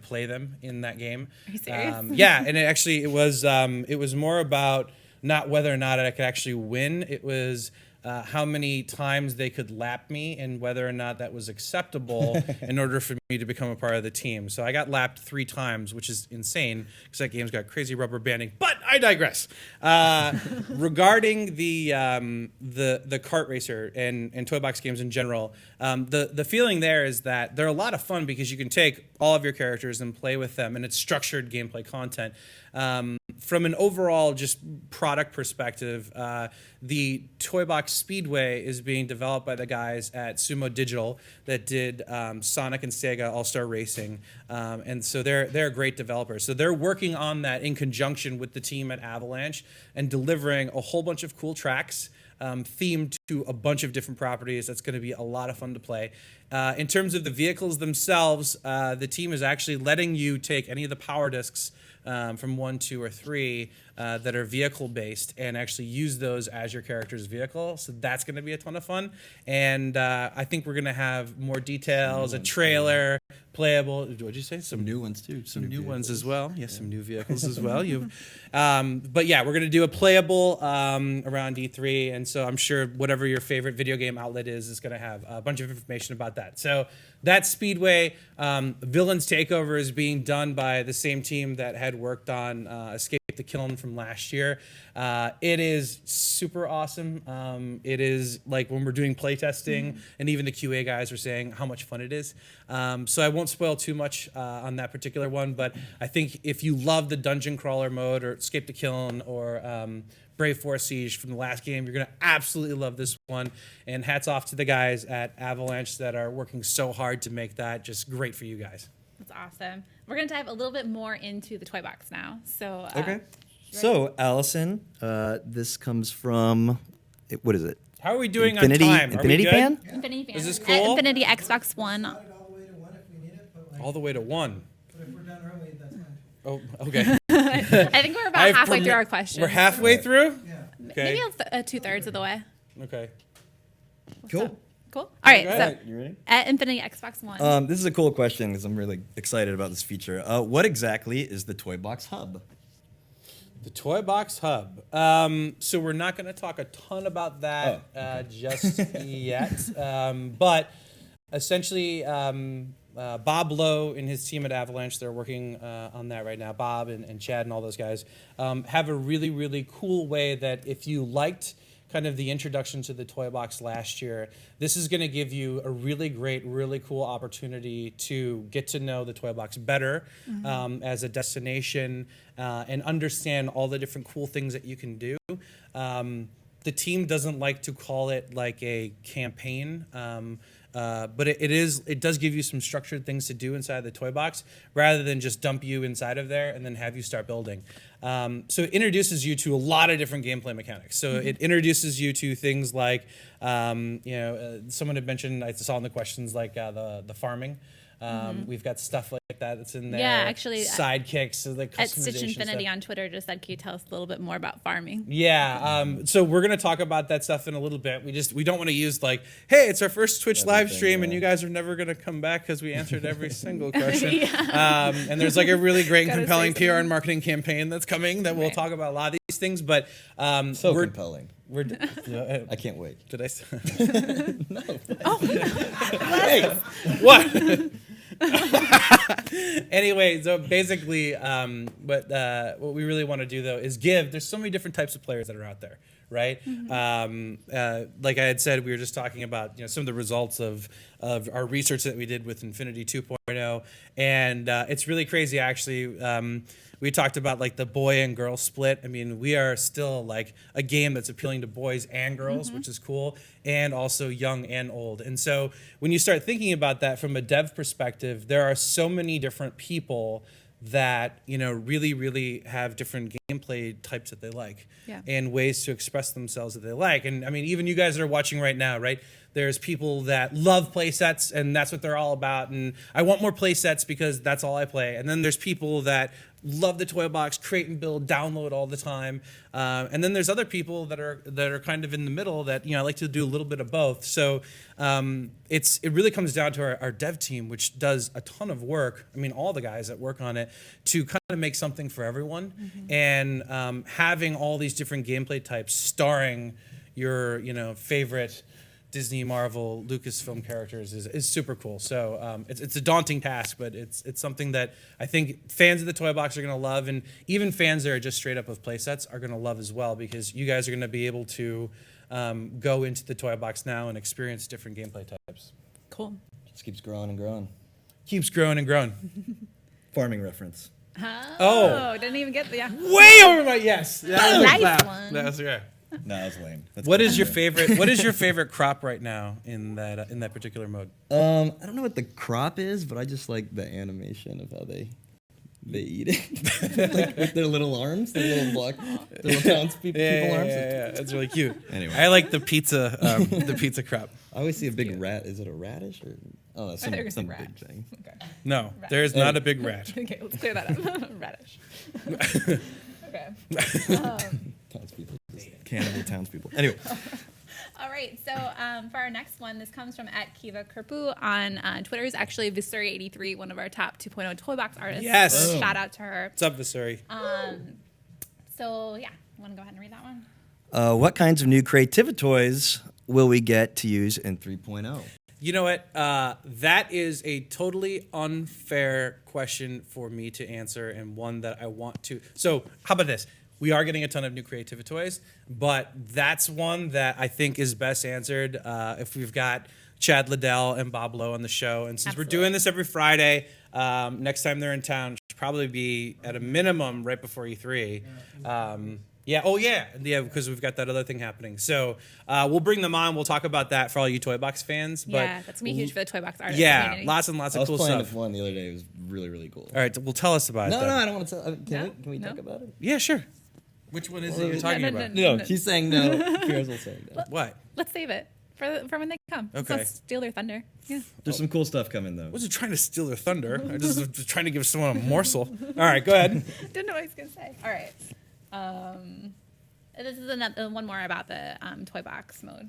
play them in that game. Are you serious? Yeah, and it was more about not whether or not I could actually win. It was how many times they could lap me and whether or not that was acceptable in order for me to become a part of the team. So I got lapped 3 times, which is insane because that game's got crazy rubber banding. But I digress. Regarding the kart racer and Toy Box games in general, the feeling there is that they're a lot of fun because you can take all of your characters and play with them, and it's structured gameplay content. From an overall just product perspective, the Toy Box Speedway is being developed by the guys at Sumo Digital that did Sonic and Sega All-Star Racing, and so they're great developers. So they're working on that in conjunction with the team at Avalanche and delivering a whole bunch of cool tracks themed to a bunch of different properties. That's going to be a lot of fun to play. In terms of the vehicles themselves, the team is actually letting you take any of the power discs from 1, 2, or 3 that are vehicle based and actually use those as your character's vehicle. So that's going to be a ton of fun. And I think we're going to have more details, a trailer, playable. What'd you say? Some New ones too. some new ones as well. Yes, some new vehicles as well. But yeah, we're going to do a playable around E3. And so I'm sure whatever your favorite video game outlet is going to have a bunch of information about that. So that Speedway, Villains Takeover is being done by the same team that had worked on Escape the Kiln from last year. It is super awesome. It is like when we're doing playtesting, and even the QA guys are saying how much fun it is. So I won't spoil too much on that particular one, but I think if you love the dungeon crawler mode or Escape the Kiln or Brave Force Siege from the last game, you're going to absolutely love this one. And hats off to the guys at Avalanche that are working so hard to make that just great for you guys. That's awesome. We're going to dive a little bit more into the Toy Box now. So Okay. So, Allison, this comes from, what is it? How are we doing Infinity, on time? Are we Infinity good? Fan? Infinity Fan. Is this cool? Infinity Xbox One. All the way to 1 if we need it, but All the way to 1. if we're done early, that's fine. Oh, okay. I think we're about halfway through our questions. We're halfway through? Yeah. Okay. Maybe 2/3 of the way. Okay. Cool. Cool. All right. Go So ahead. You ready? at Infinity Xbox One. This is a cool question because I'm really excited about this feature. What exactly is the Toy Box Hub? The Toy Box Hub. So we're not going to talk a ton about that just yet. But essentially, Bob Lowe and his team at Avalanche, they're working on that right now. Bob and Chad and all those guys have a really, really cool way that if you liked kind of the introduction to the Toy Box last year, this is going to give you a really great, really cool opportunity to get to know the Toy Box better as a destination and understand all the different cool things that you can do. The team doesn't like to call it like a campaign, but it does give you some structured things to do inside the Toy Box rather than just dump you inside of there and then have you start building. So it introduces you to a lot of different gameplay mechanics. So it introduces you to things like, someone had mentioned, I saw in the questions, like the farming. We've got stuff like that that's in there. Yeah, actually, sidekicks, so the at Stitch customization Infinity stuff. on Twitter just said, can you tell us a little bit more about farming? Yeah, so we're gonna talk about that stuff in a little bit. We don't want to use like, hey, it's our first Twitch live stream, and you guys are never gonna come back because we answered every single question. And there's like a really great and Gotta compelling say PR and marketing campaign that's coming that we'll talk about a lot of these things. But So we're, compelling. we're I can't wait. did I say No. what? Anyway, so basically, what we really want to do though is there's so many different types of players that are out there, right? Like I had said, we were just talking about some of the results of our research that we did with Infinity 2.0, and it's really crazy actually. We talked about like the boy and girl split. I mean, we are still like a game that's appealing to boys and girls, which is cool, and also young and old. And so when you start thinking about that from a dev perspective, there are so many different people that really, really have different gameplay types that they like and ways to express themselves that they like. And I mean, even you guys that are watching right now, right? There's people that love play sets and that's what they're all about. And I want more play sets because that's all I play. And then there's people that love the Toy Box, create and build, download all the time. And then there's other people that are kind of in the middle that I like to do a little bit of both. So it really comes down to our dev team, which does a ton of work. I mean, all the guys that work on it to kind of make something for everyone, and having all these different gameplay types starring your favorite Disney, Marvel, Lucasfilm characters is super cool. So it's a daunting task, but it's something that I think fans of the Toy Box are going to love, and even fans that are just straight up of play sets are going to love as well, because you guys are going to be able to go into the Toy Box now and experience different gameplay types. Cool. Just keeps growing and growing. Keeps growing and growing. Farming reference. Oh, didn't even get the Way over my yes. That was Nice that. one. That was right. No, that's lame. That's What cool. is your favorite? What is your favorite crop right now in that particular mode? I don't know what the crop is, but I just like the animation of how they eat it. Like with their little arms, their little block, their little townspeople arms. Yeah, that's really cute. Anyway. I like the pizza, the pizza crop. I always see a big rat. Is it a radish or? Oh, that's thought you were some gonna say big thing. Okay. No, there is not a big rat. Okay, let's clear that up. Radish. Okay. Townspeople, just cannibal townspeople. Anyway, All right, so for our next one, this comes from @Kiva on Twitter. Is actually Visuri83, one of our top 2.0 Toy Box artists. Yes. So shout out to her. What's up, Visuri? So yeah, want to go ahead and read that one? What kinds of new creativity toys will we get to use in 3.0. You know what? That is a totally unfair question for me to answer, and one that I want to. So, how about this? We are getting a ton of new creativity toys, but that's one that I think is best answered if we've got Chad Liddell and Bob Lowe on the show. And since we're doing this every Friday, next time they're in town, it should probably be at a minimum right before E3. Yeah, because we've got that other thing happening. So we'll bring them on. We'll talk about that for all you Toy Box fans. But Yeah, that's gonna be huge for the Toy Box artists yeah, community. lots and lots I of was cool playing stuff. with one the other day. It was really, really cool. All right, well, tell us about it. No, then. I don't want to tell. No? Can we No? talk about it? Yeah, sure. Which one is it you're talking no, about? no. No, he's saying no. Pierre's will say no. What? Let's save it for when they come. Okay. Let's steal their thunder. Yeah. There's some cool stuff coming though. I wasn't trying to steal their thunder. I just was trying to give someone a morsel. All right, go ahead. Didn't know what I was gonna say. All right. This is another one more about the Toy Box mode.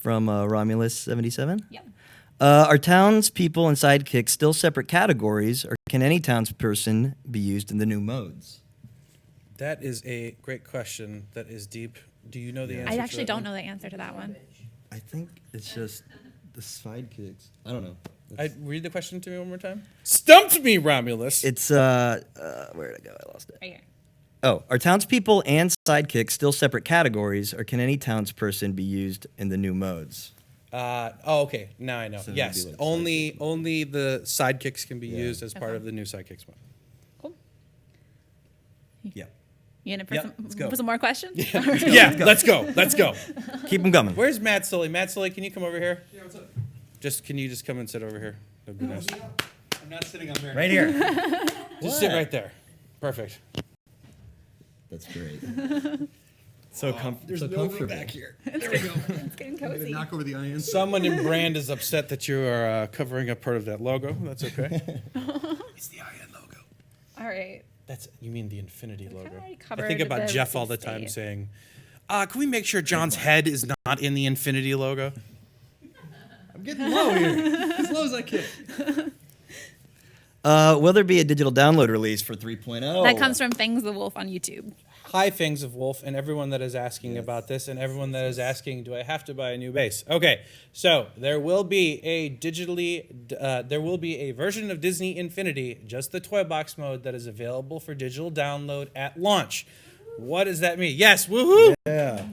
from Romulus77. Yep. Are townspeople and sidekicks still separate categories, or can any townsperson be used in the new modes? That is a great question. That is deep. Do you know the answer? I to actually that don't one? know the answer to that one. I think it's just the sidekicks. I don't know. I read the question to me one more time. Stumped me, Romulus. It's where did I go? I lost it. Right here. Oh, are townspeople and sidekicks still separate categories, or can any townsperson be used in the new modes? Okay. Now I know. So it'd Yes, be like only the sidekicks can be Yeah. used as part Okay. of the new sidekicks mode. Cool. Yeah. You in it for, Yep, let's go. for some more questions? Yeah, let's go. Let's go. Keep them coming. Where's Matt Sully? Matt Sully, can you come over here? Yeah, what's up? Can you just come and sit over here? That'd be nice. I'm not sitting on there. Right here. Just sit right there. Perfect. That's great. So There's so no room comfortable. back here. There we go. It's getting cozy. Knock over the iron. Someone in brand is upset that you are covering up part of that logo. That's okay. It's the IN logo. All right. You mean the Infinity logo? already I covered think about the Jeff all the release time date. saying, can we make sure John's head is not in the Infinity logo? I'm getting low here. As low as I can. Will there be a digital download release for 3.0? That comes from Things the Wolf on YouTube. Hi, Fangs of Wolf, and everyone that is asking about this, and everyone that is asking, do I have to buy a new base? Okay, so there will be a version of Disney Infinity, just the toy box mode, that is available for digital download at launch. What does that mean? Yes, woohoo! Yeah.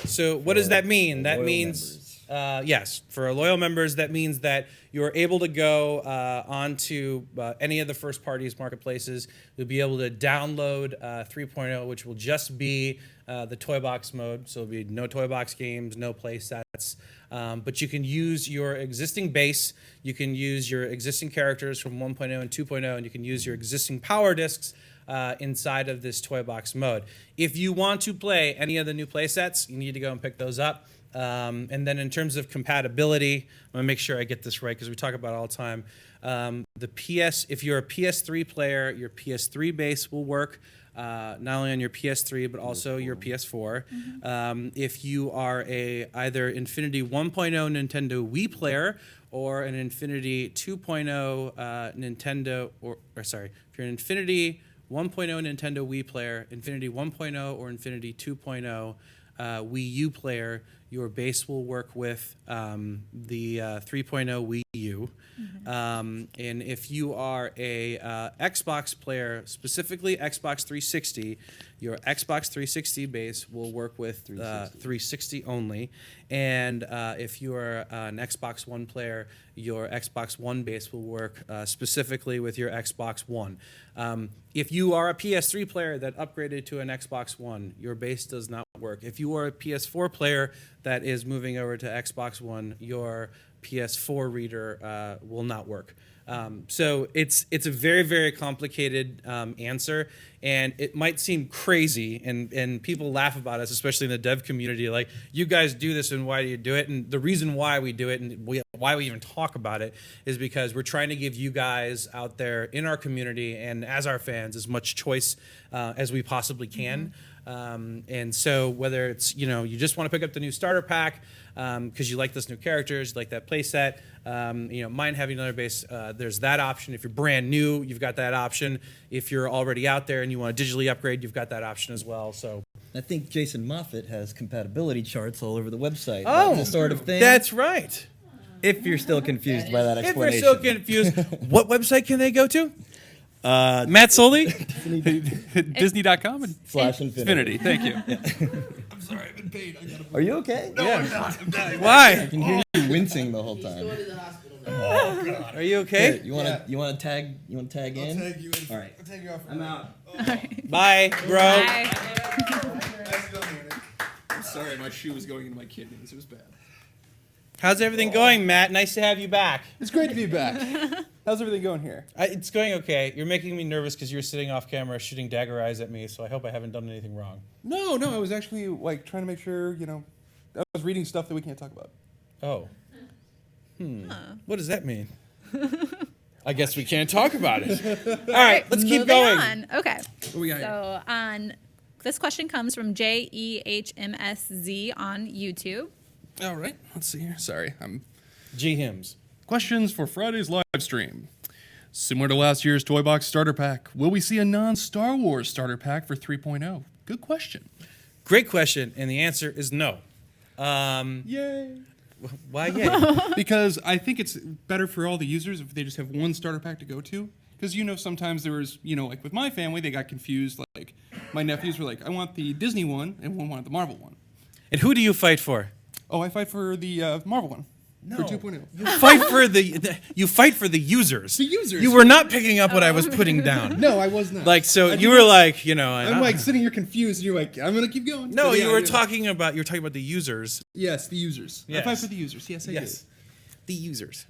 So what does that mean? That loyal means, yes, for our loyal members, that means that you're able to go onto any of the first parties marketplaces. You'll be able to download 3.0, which will just be the toy box mode. So it'll be no toy box games, no play sets. But you can use your existing base. You can use your existing characters from 1.0 and 2.0, and you can use your existing power discs inside of this toy box mode. If you want to play any of the new play sets, you need to go and pick those up. And then in terms of compatibility, I'm gonna make sure I get this right because we talk about it all the time. If you're a PS3 player, your PS3 base will work not only on your PS3 but also your PS4. If you are either Infinity 1.0 Nintendo Wii player or an Infinity 2.0 Nintendo, if you're an Infinity 1.0 Nintendo Wii player, Infinity 1.0 or Infinity 2.0 Wii U player, your base will work with the 3.0 Wii U. And if you are a Xbox player, specifically Xbox 360, your Xbox 360 base will work with 360 only. And if you are an Xbox One player, your Xbox One base will work specifically with your Xbox One. If you are a PS3 player that upgraded to an Xbox One, your base does not work. If you are a PS4 player that is moving over to Xbox One, your PS4 reader will not work. So it's a very, very complicated answer, and it might seem crazy, and people laugh about us, especially in the dev community, like, you guys do this and why do you do it? And the reason why we do it and why we even talk about it is because we're trying to give you guys out there in our community and as our fans as much choice as we possibly can. And so whether it's, you just want to pick up the new starter pack because you like those new characters, you like that play set, mind having another base, there's that option. If you're brand new, you've got that option. If you're already out there and you want to digitally upgrade, you've got that option as well. So I think Jason Moffat has compatibility charts all over the website. Oh, That sort of thing. that's right. If you're still confused by that If explanation. you're still confused, what website can they go to? Matt Soley? Disney.com and / Infinity. Infinity. Thank you. I'm sorry, I've been paid. Are you okay? Why? I can hear you wincing the whole time. Are you okay? Here, you want to tag in? I'll tag you in. All right. I'll tag you off. I'm out. Bye, bro. Bye. I'm sorry, my shoe was going into my kidneys. It was bad. How's everything going, Matt? Nice to have you back. It's great to be back. How's everything going here? It's going okay. You're making me nervous because you're sitting off camera shooting dagger eyes at me, so I hope I haven't done anything wrong. No, I was actually trying to make sure, I was reading stuff that we can't talk about. Oh. What does that mean? I guess we can't talk about it. All right, let's keep Moving going. on. Okay. What we got here? So on This question comes from JEHMSZ on YouTube. All right, let's see here. Sorry, G hymns. questions for Friday's live stream. Similar to last year's Toy Box Starter Pack, will we see a non-Star Wars Starter Pack for 3.0? Good question. Great question, and the answer is no. Yay! Why yay? Because I think it's better for all the users if they just have one starter pack to go to. Because sometimes there was, like with my family, they got confused. Like my nephews were like, I want the Disney one, and one wanted the Marvel one. And who do you fight for? Oh, I fight for the Marvel one. No. For 2.0. You fight for you fight for the users. The users. You were not picking up what I was putting down. No, I was not. Like, so I you did were not- like, I'm like sitting here confused, and you're like, I'm gonna keep going. no, But you yeah, were yeah. talking about the users. Yes, the users. Yes. I fight for the users. Yes, I Yes. The users.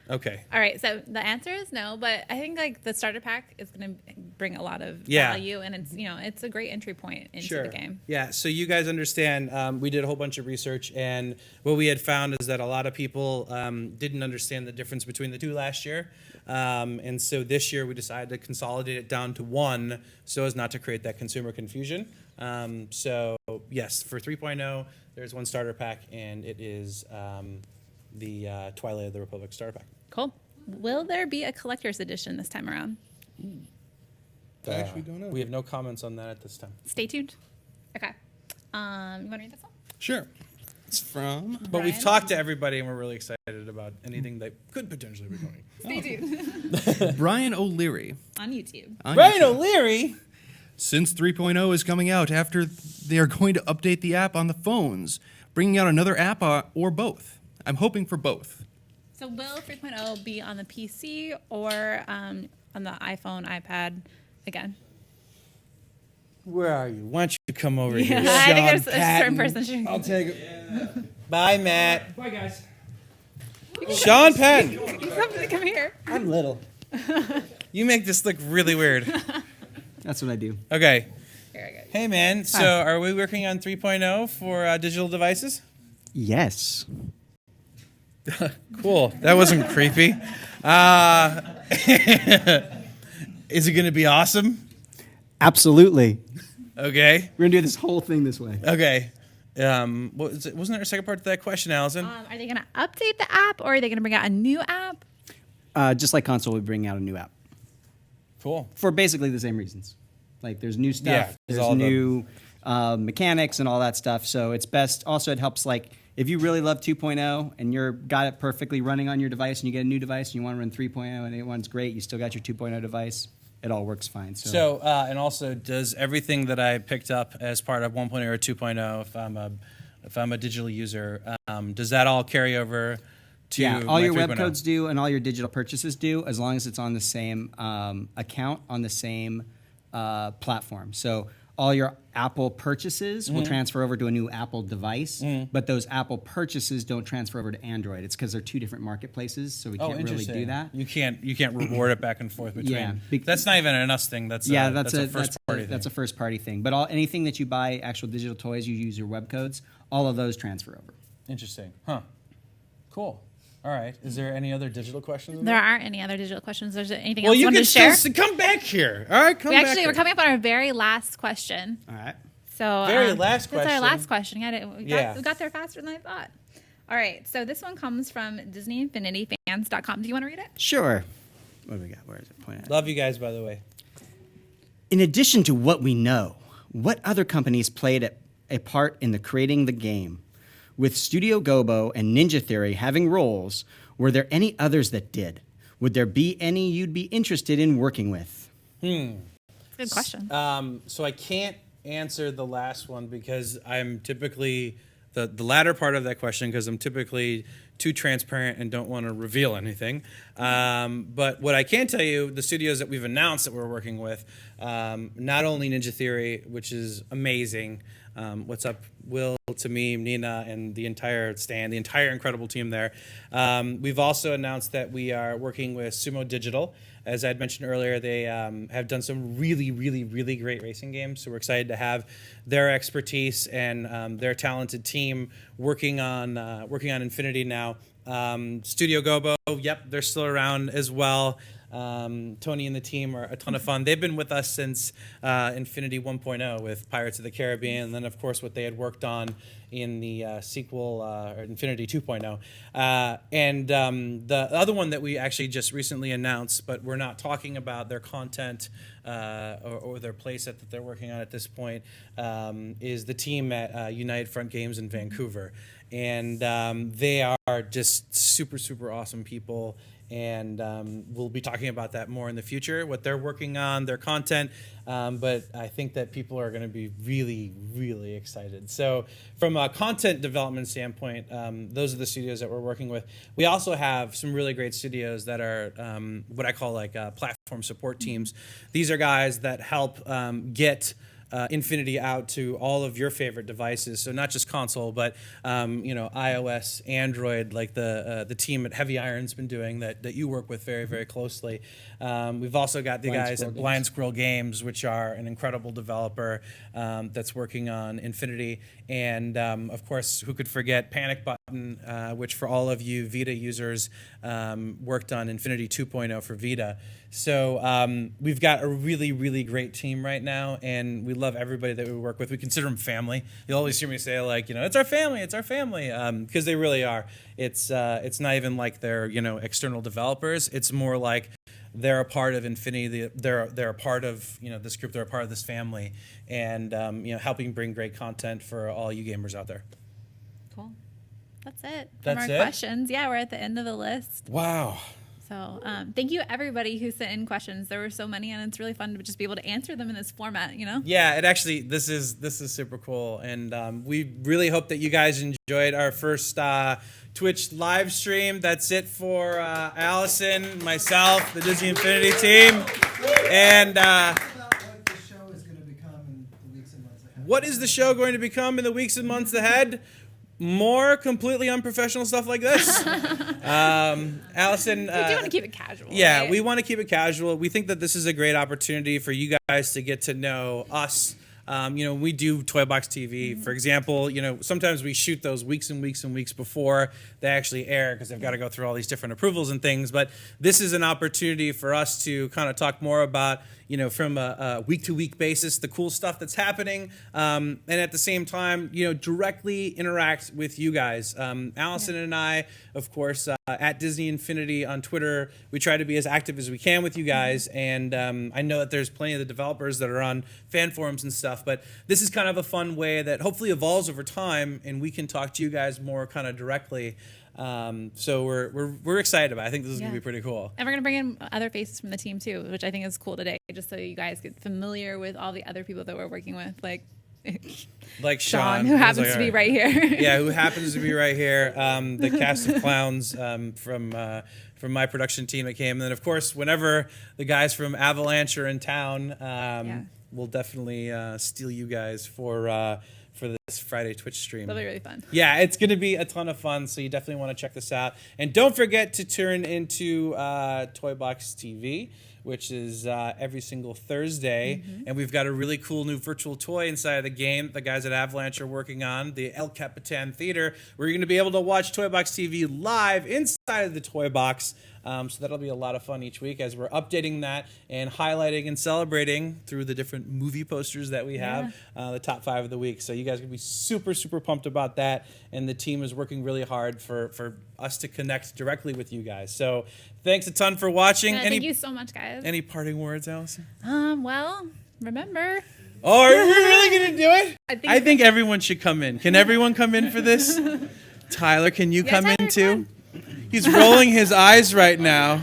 Okay. All right, so the answer is no, but I think like the starter pack is going to bring a lot of Yeah. value, and it's a great entry point into the game. Yeah, so you guys understand, we did a whole bunch of research, and what we had found is that a lot of people didn't understand the difference between the two last year. And so this year we decided to consolidate it down to one so as not to create that consumer confusion. So, yes, for 3.0, there's one starter pack, and it is the Twilight of the Republic starter pack. Cool. Will there be a collector's edition this time around? I actually don't know. We have no comments on that at this time. Stay tuned. Okay. You want to read this one? Sure. It's from. But we've Brian? talked to everybody, and we're really excited about anything that could potentially be coming. Stay tuned. Brian O'Leary. On YouTube. on Brian YouTube. O'Leary? Since 3.0 is coming out after they are going to update the app on the phones, bringing out another app or both. I'm hoping for both. So will 3.0 be on the PC or on the iPhone, iPad again? Where are you? Why don't you come over Yeah, here, I think Sean there's a certain Patton? person. should- I'll take it. Bye, Matt. Bye, guys. Sean Penn. You have to come here. I'm little. You make this look really weird. That's what I do. Okay. Very good. Hey, man. So are we working on 3.0 for digital devices? Yes. Cool. That wasn't creepy. Is it going to be awesome? Absolutely. Okay. We're gonna do this whole thing this way. Okay. Wasn't there a second part to that question, Allison? Are they going to update the app or are they going to bring out a new app? Just like console would bring out a new app Cool. for basically the same reasons. Like there's new stuff, Yeah, there's all there's the- new mechanics and all that stuff. So it's best. Also, it helps like if you really love 2.0 and you're got it perfectly running on your device, and you get a new device and you want to run 3.0 and it runs great, you still got your 2.0 device. It all works fine. So, and also, does everything that I picked up as part of 1.0 or 2.0, if I'm a digital user, does that all carry over to yeah, all my your 3.0? web codes do, and all your digital purchases do, as long as it's on the same account on the same platform. So all your Apple purchases Mm-hmm. will transfer over to a new Apple device, but those Apple purchases don't transfer over to Android. It's because they're two different marketplaces, so we Oh, can't really interesting. do that. You can't reward it back and forth between. Yeah, That's not even an us thing. That's Yeah, that's a first party thing. That's a first party thing. But anything that you buy, actual digital toys, you use your web codes. All of those transfer over. Interesting. Huh. Cool. All right. Is there any other digital questions? There aren't any other digital questions. There's anything Well, else you you want can to share? still come back here. All right, come We back. actually, here. we're coming up on our very last question. All right. So Very last That's our question. last question. Yeah. We got there faster than I thought. All right. So this one comes from DisneyInfinityFans.com. Do you want to read it? Sure. What do we got? Where is it? Point at? Love you guys, by the way. In addition to what we know, what other companies played a part in the creating the game? With Studio Gobo and Ninja Theory having roles, were there any others that did? Would there be any you'd be interested in working with? Good question. So I can't answer the last one because I'm typically the latter part of that question because I'm typically too transparent and don't want to reveal anything. But what I can tell you, the studios that we've announced that we're working with, not only Ninja Theory, which is amazing. What's up, Will, Tamim, Nina, and the entire stand, the entire incredible team there. We've also announced that we are working with Sumo Digital. As I had mentioned earlier, they have done some really, really, really great racing games. So we're excited to have their expertise and their talented team working on Infinity now. Studio Gobo, yep, they're still around as well. Tony and the team are a ton of fun. They've been with us since Infinity 1.0 with Pirates of the Caribbean, and then of course what they had worked on in the sequel, or Infinity 2.0. The other one that we actually just recently announced, but we're not talking about their content or their playset that they're working on at this point, is the team at United Front Games in Vancouver. And they are just super, super awesome people. And we'll be talking about that more in the future, what they're working on, their content. But I think that people are going to be really, really excited. So from a content development standpoint, those are the studios that we're working with. We also have some really great studios that are what I call like platform support teams. These are guys that help get Infinity out to all of your favorite devices. So not just console, but iOS, Android, like the team at Heavy Iron's been doing that you work with very, very closely. We've also got the guys at Blind Squirrel Games, which are an incredible developer that's working on Infinity. And of course, who could forget Panic Button, which for all of you Vita users worked on Infinity 2.0 for Vita. So we've got a really, really great team right now, and we love everybody that we work with. We consider them family. You'll always hear me say, like, it's our family, because they really are. It's not even like they're external developers. It's more like they're a part of Infinity. They're a part of this group. They're a part of this family, and helping bring great content for all you gamers out there. Cool. That's it. That's From our questions. Yeah, we're at the end of the list. Wow. So thank you everybody who sent in questions. There were so many, and it's really fun to just be able to answer them in this format. Yeah, this is super cool, and we really hope that you guys enjoyed our first Twitch live stream. That's it for Allison, myself, the Disney Infinity team, and. What is the show going to become in the weeks and months ahead? More completely unprofessional stuff like this. Allison, we do want to keep it casual. Yeah, right? we want to keep it casual. We think that this is a great opportunity for you guys to get to know us. We do Toy Box TV, for example. Sometimes we shoot those weeks and weeks and weeks before they actually air because they've got to go through all these different approvals and things. But this is an opportunity for us to kind of talk more about, from a week-to-week basis, the cool stuff that's happening, and at the same time, directly interact with you guys. Allison and I, of course, at Disney Infinity on Twitter, we try to be as active as we can with you guys, and I know that there's plenty of the developers that are on fan forums and stuff, but this is kind of a fun way that hopefully evolves over time, and we can talk to you guys more kind of directly. So we're excited about it. I think this is going to be pretty cool. And we're going to bring in other faces from the team too, which I think is cool today, just so you guys get familiar with all the other people that we're working with, like Sean, who happens to be right here. Yeah, who happens to be right here. The cast of clowns from my production team that came. And then, of course, whenever the guys from Avalanche are in town, we'll definitely steal you guys for this Friday Twitch stream. That'll be really fun. Yeah, it's going to be a ton of fun, so you definitely want to check this out. And don't forget to turn into Toy Box TV, which is every single Thursday. And we've got a really cool new virtual toy inside of the game the guys at Avalanche are working on, the El Capitan Theater, where you're going to be able to watch Toy Box TV live inside of the Toy Box. So that'll be a lot of fun each week as we're updating that and highlighting and celebrating through the different movie posters that we have, the top 5 of the week. So you guys can be super, super pumped about that. And the team is working really hard for us to connect directly with you guys. So thanks a ton for watching. Yeah, thank you so much, guys. Any parting words, Allison? Well, remember. Oh, are we really going to do it? I think everyone should come in. Can everyone come in for this? Tyler, can you come in too? He's rolling his eyes right now.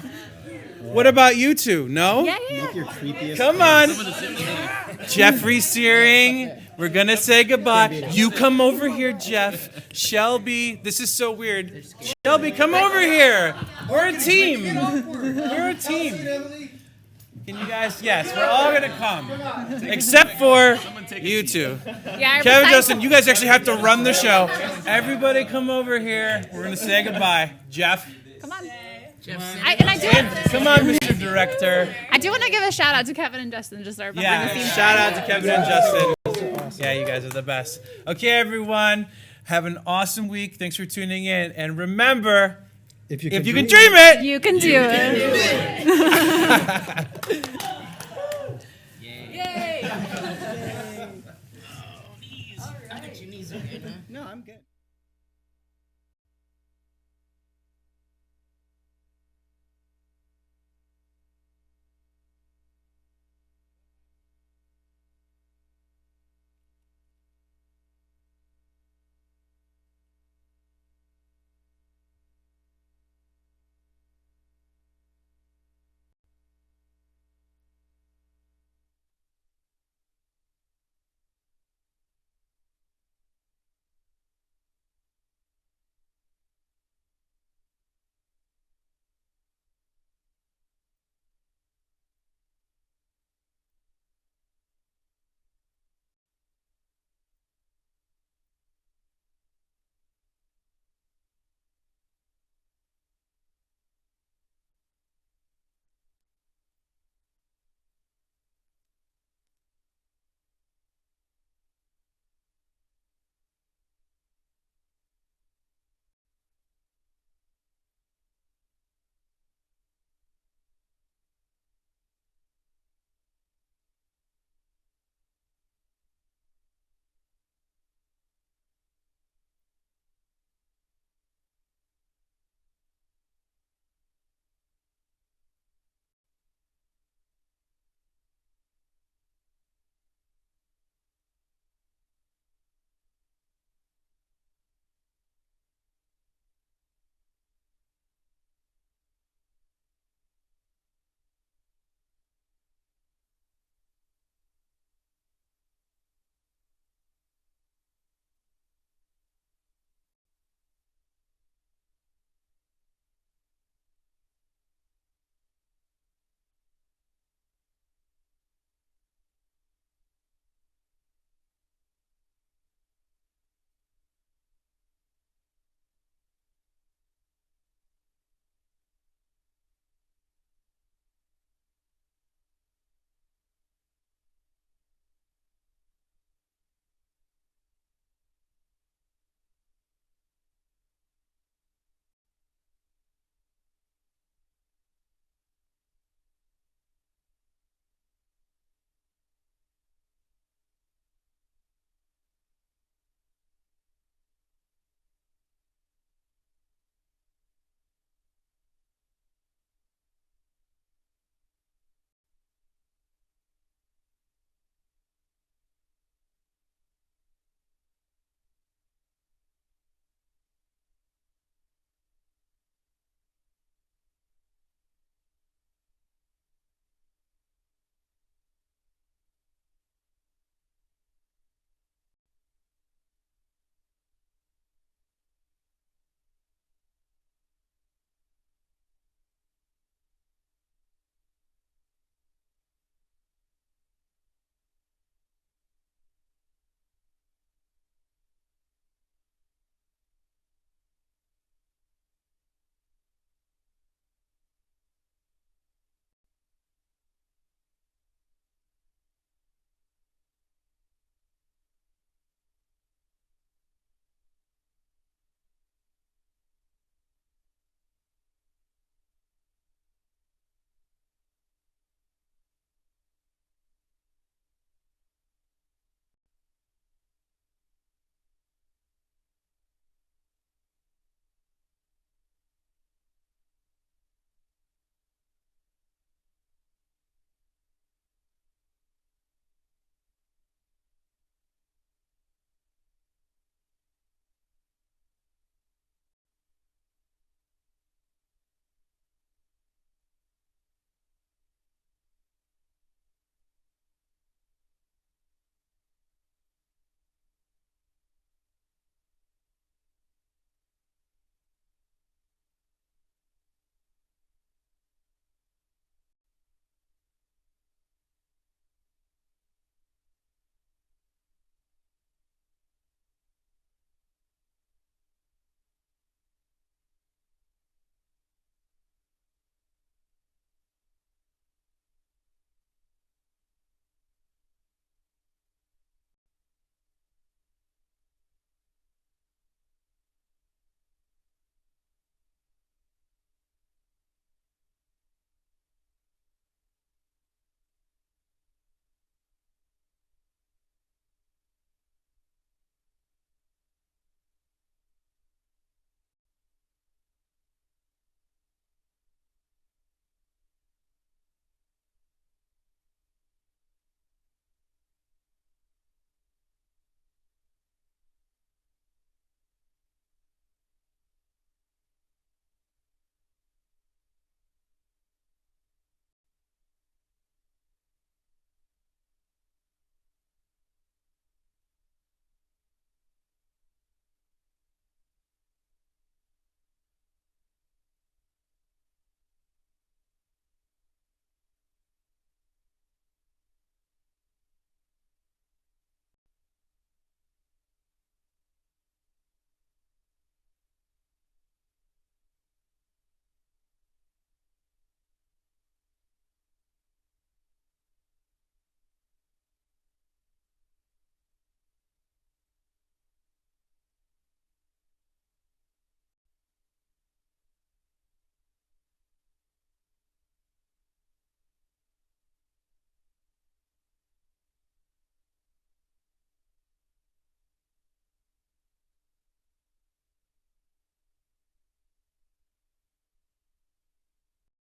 What about you two? No? Yeah. Come on. Jeffrey Searing. We're going to say goodbye. You come over here, Jeff. Shelby. This is so weird. Shelby, come over here. We're a team. We're a team. Can you guys? Yes, we're all going to come. Except for you two. Yeah, Kevin, Justin, you guys actually have to run the show. Everybody come over here. We're going to say goodbye. Jeff. Come on. Come on, Mr. Director. I do want to give a shout out to Kevin and Justin. Just our behind the scenes. Shout out to Kevin and Justin. Yeah, you guys are the best. Okay, everyone. Have an awesome week. Thanks for tuning in. And remember, If you If you can dream it. You can do it. No, I'm good.